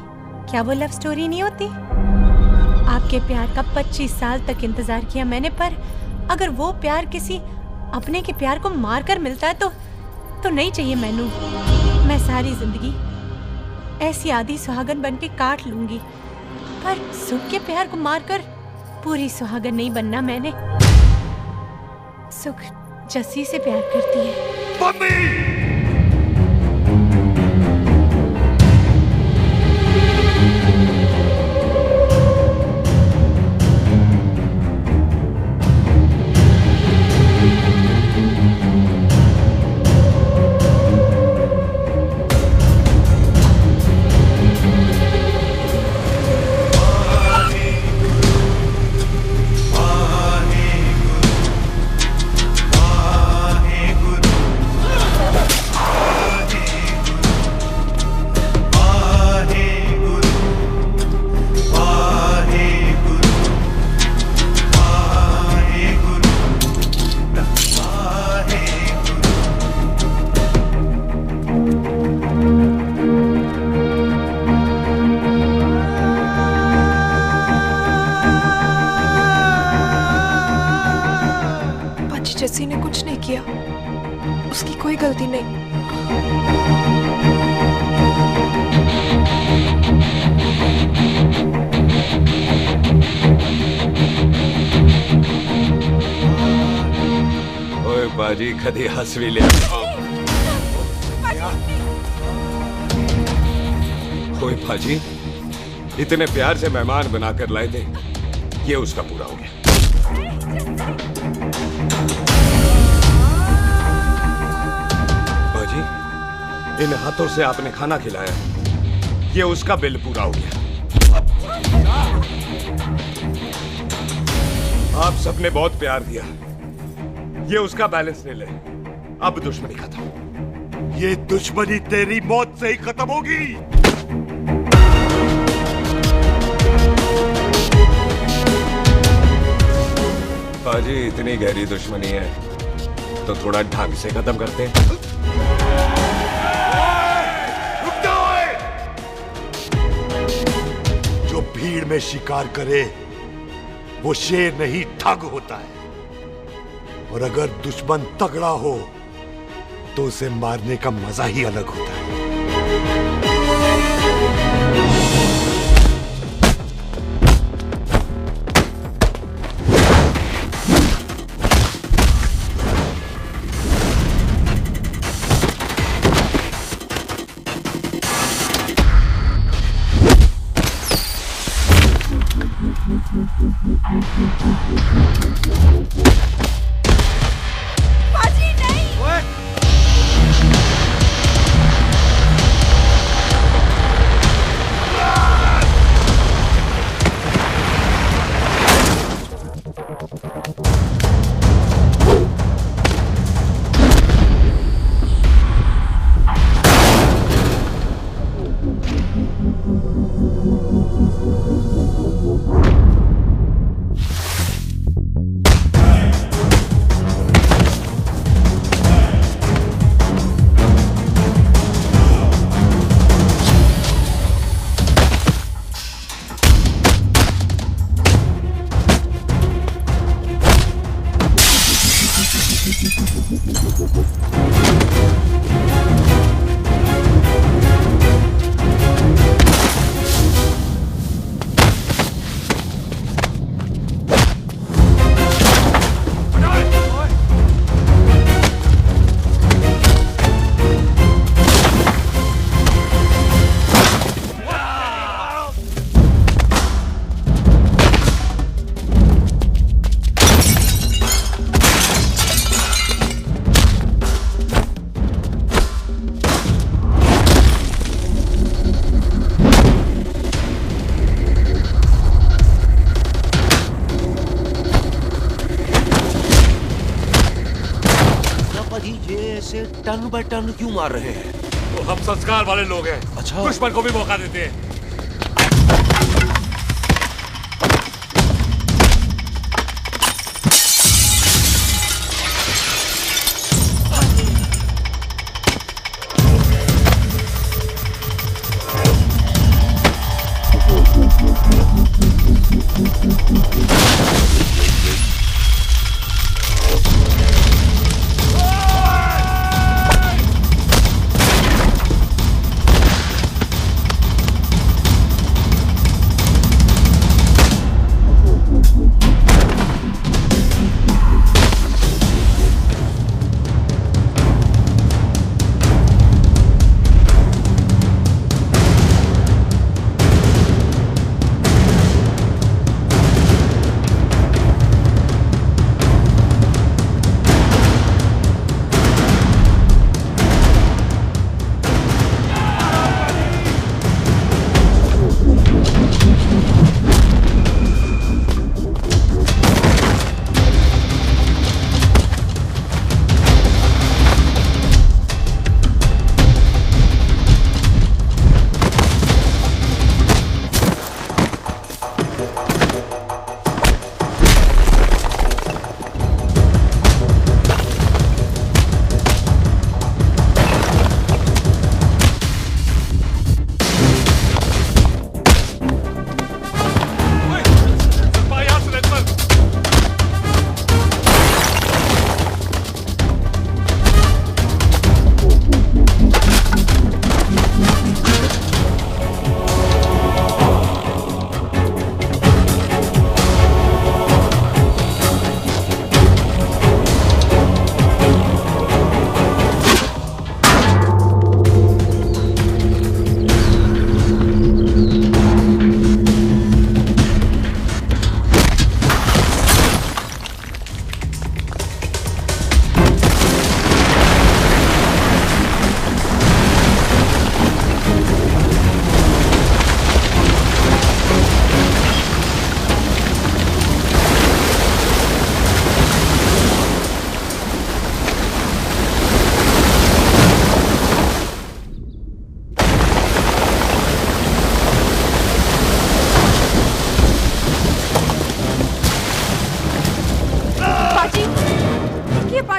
क्या वो लव स्टोरी नहीं होती? आपके प्यार का 25 साल तक इंतजार किया मैंने, पर अगर वो प्यार किसी अपने के प्यार को मार कर मिलता है तो नहीं चाहिए मैनू। मैं सारी जिंदगी ऐसी आधी सुहागन बन के काट लूंगी, पर सुख के प्यार को मारकर पूरी सुहागन नहीं बनना मैंने। सुख जस्सी से प्यार करती है। किया, उसकी कोई गलती नहीं। ओए बाजी कदी हंस भी ले। ओए बाजी इतने प्यार से मेहमान बनाकर लाए थे, ये उसका पूरा हो गया। बाजी इन हाथों से आपने खाना खिलाया, ये उसका बिल पूरा हो गया। आप सबने बहुत प्यार दिया, ये उसका बैलेंस ले ले। अब दुश्मनी खत्म। ये दुश्मनी तेरी मौत से ही खत्म होगी। बाजी इतनी गहरी दुश्मनी है तो थोड़ा ढंग से खत्म करते हैं। जो भीड़ में शिकार करे वो शेर नहीं ठग होता है, और अगर दुश्मन तगड़ा हो तो उसे मारने का मजा ही अलग होता है। टन बाय टन क्यों मार रहे हैं? तो हम संस्कार वाले लोग हैं। अच्छा। दुश्मन को भी मौका देते हैं।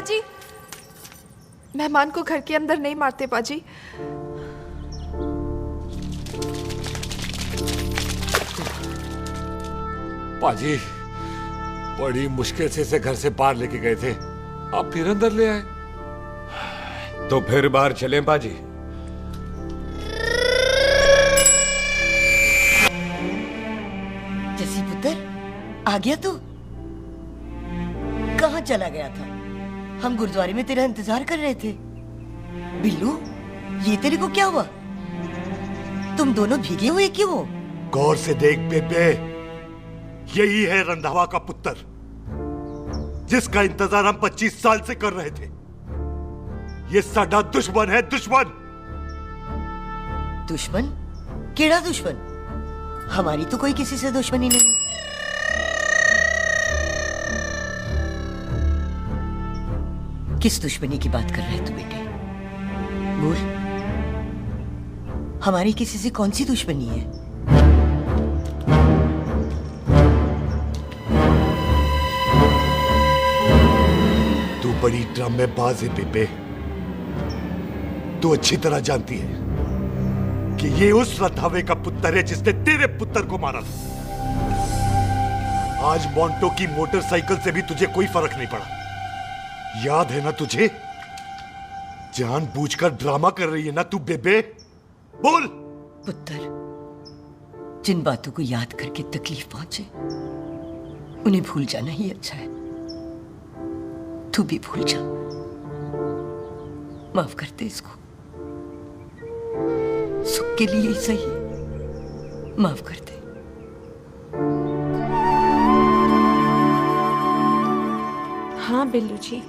पाजी, मेहमान को घर के अंदर नहीं मारते पाजी। पाजी, बड़ी मुश्किल से इसे घर से बाहर लेके गए थे, आप फिर अंदर ले आए। तो फिर बाहर चलें पाजी। जसी पुत्र, आ गया तू? कहाँ चला गया था? हम गुरुद्वारे में तेरा इंतजार कर रहे थे। बिल्लू, ये तेरे को क्या हुआ? तुम दोनों भीगे हुए क्यों हो? गौर से देख बेबे, यही है रंधावा का पुत्र, जिसका इंतजार हम 25 साल से कर रहे थे। ये साडा दुश्मन है, दुश्मन। दुश्मन? केड़ा दुश्मन? हमारी तो कोई किसी से दुश्मनी नहीं। किस दुश्मनी की बात कर रहे तू बेटे? बोल, हमारी किसी से कौन सी दुश्मनी है? तू बड़ी ड्रामेबाज है बेबे। तू अच्छी तरह जानती है कि ये उस रंधावे का पुत्र है जिसने तेरे पुत्र को मारा था। आज मोंटो की मोटरसाइकिल से भी तुझे कोई फर्क नहीं पड़ा। याद है ना तुझे? जानबूझकर ड्रामा कर रही है ना तू बेबे? बोल। पुत्र, जिन बातों को याद करके तकलीफ पहुंचे उन्हें भूल जाना ही अच्छा है। तू भी भूल जा। माफ कर दे इसको, सुख के लिए ही सही, माफ कर दे। हाँ बिल्लू जी,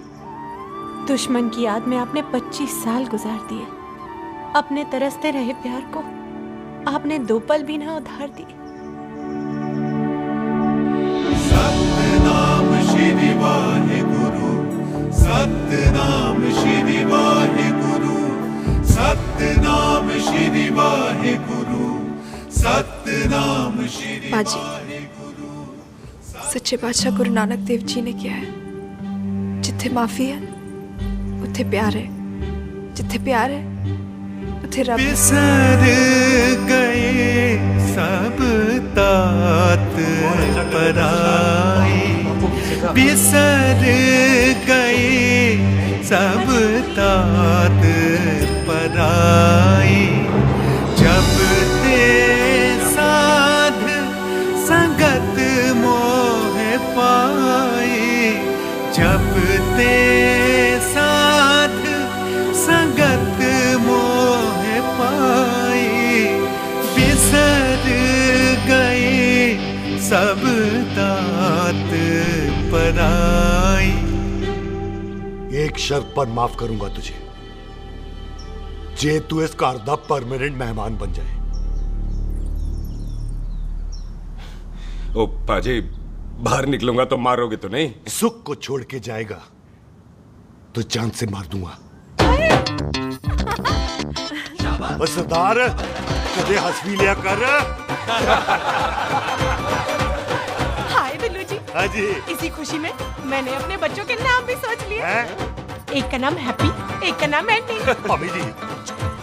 दुश्मन की याद में आपने 25 साल गुजार दिए। अपने तरसते रहे प्यार को आपने 2 पल भी ना उधार दिए। सतनाम श्री वाहेगुरु, सतनाम श्री वाहेगुरु, सतनाम श्री वाहेगुरु, सतनाम श्री पाजी, सच्चे बादशाह गुरु नानक देव जी ने किया है, जिथे माफी है उथे प्यार है, जिथे प्यार है उथे रब। बिसर गए सब तात पराए, बिसर गए सब तात पराए। जब ते साध संगत मोह पाए, जब ते साध संगत मोह पाए, बिसर गए सब तात पराए। एक शर्त पर माफ करूंगा तुझे, जे तू इस घर दा परमानेंट मेहमान बन जाए। ओ पाजी, बाहर निकलूंगा तो मारोगे तो नहीं? सुख को छोड़ के जाएगा तो जान से मार दूंगा। सरदार, कदे हंस भी लिया कर। हाय बिल्लू जी। हाँ जी। इसी खुशी में मैंने अपने बच्चों के नाम भी सोच लिए। एक का नाम हैप्पी, एक का नाम एंडिंग। अभी जी,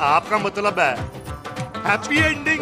आपका मतलब है हैप्पी एंडिंग।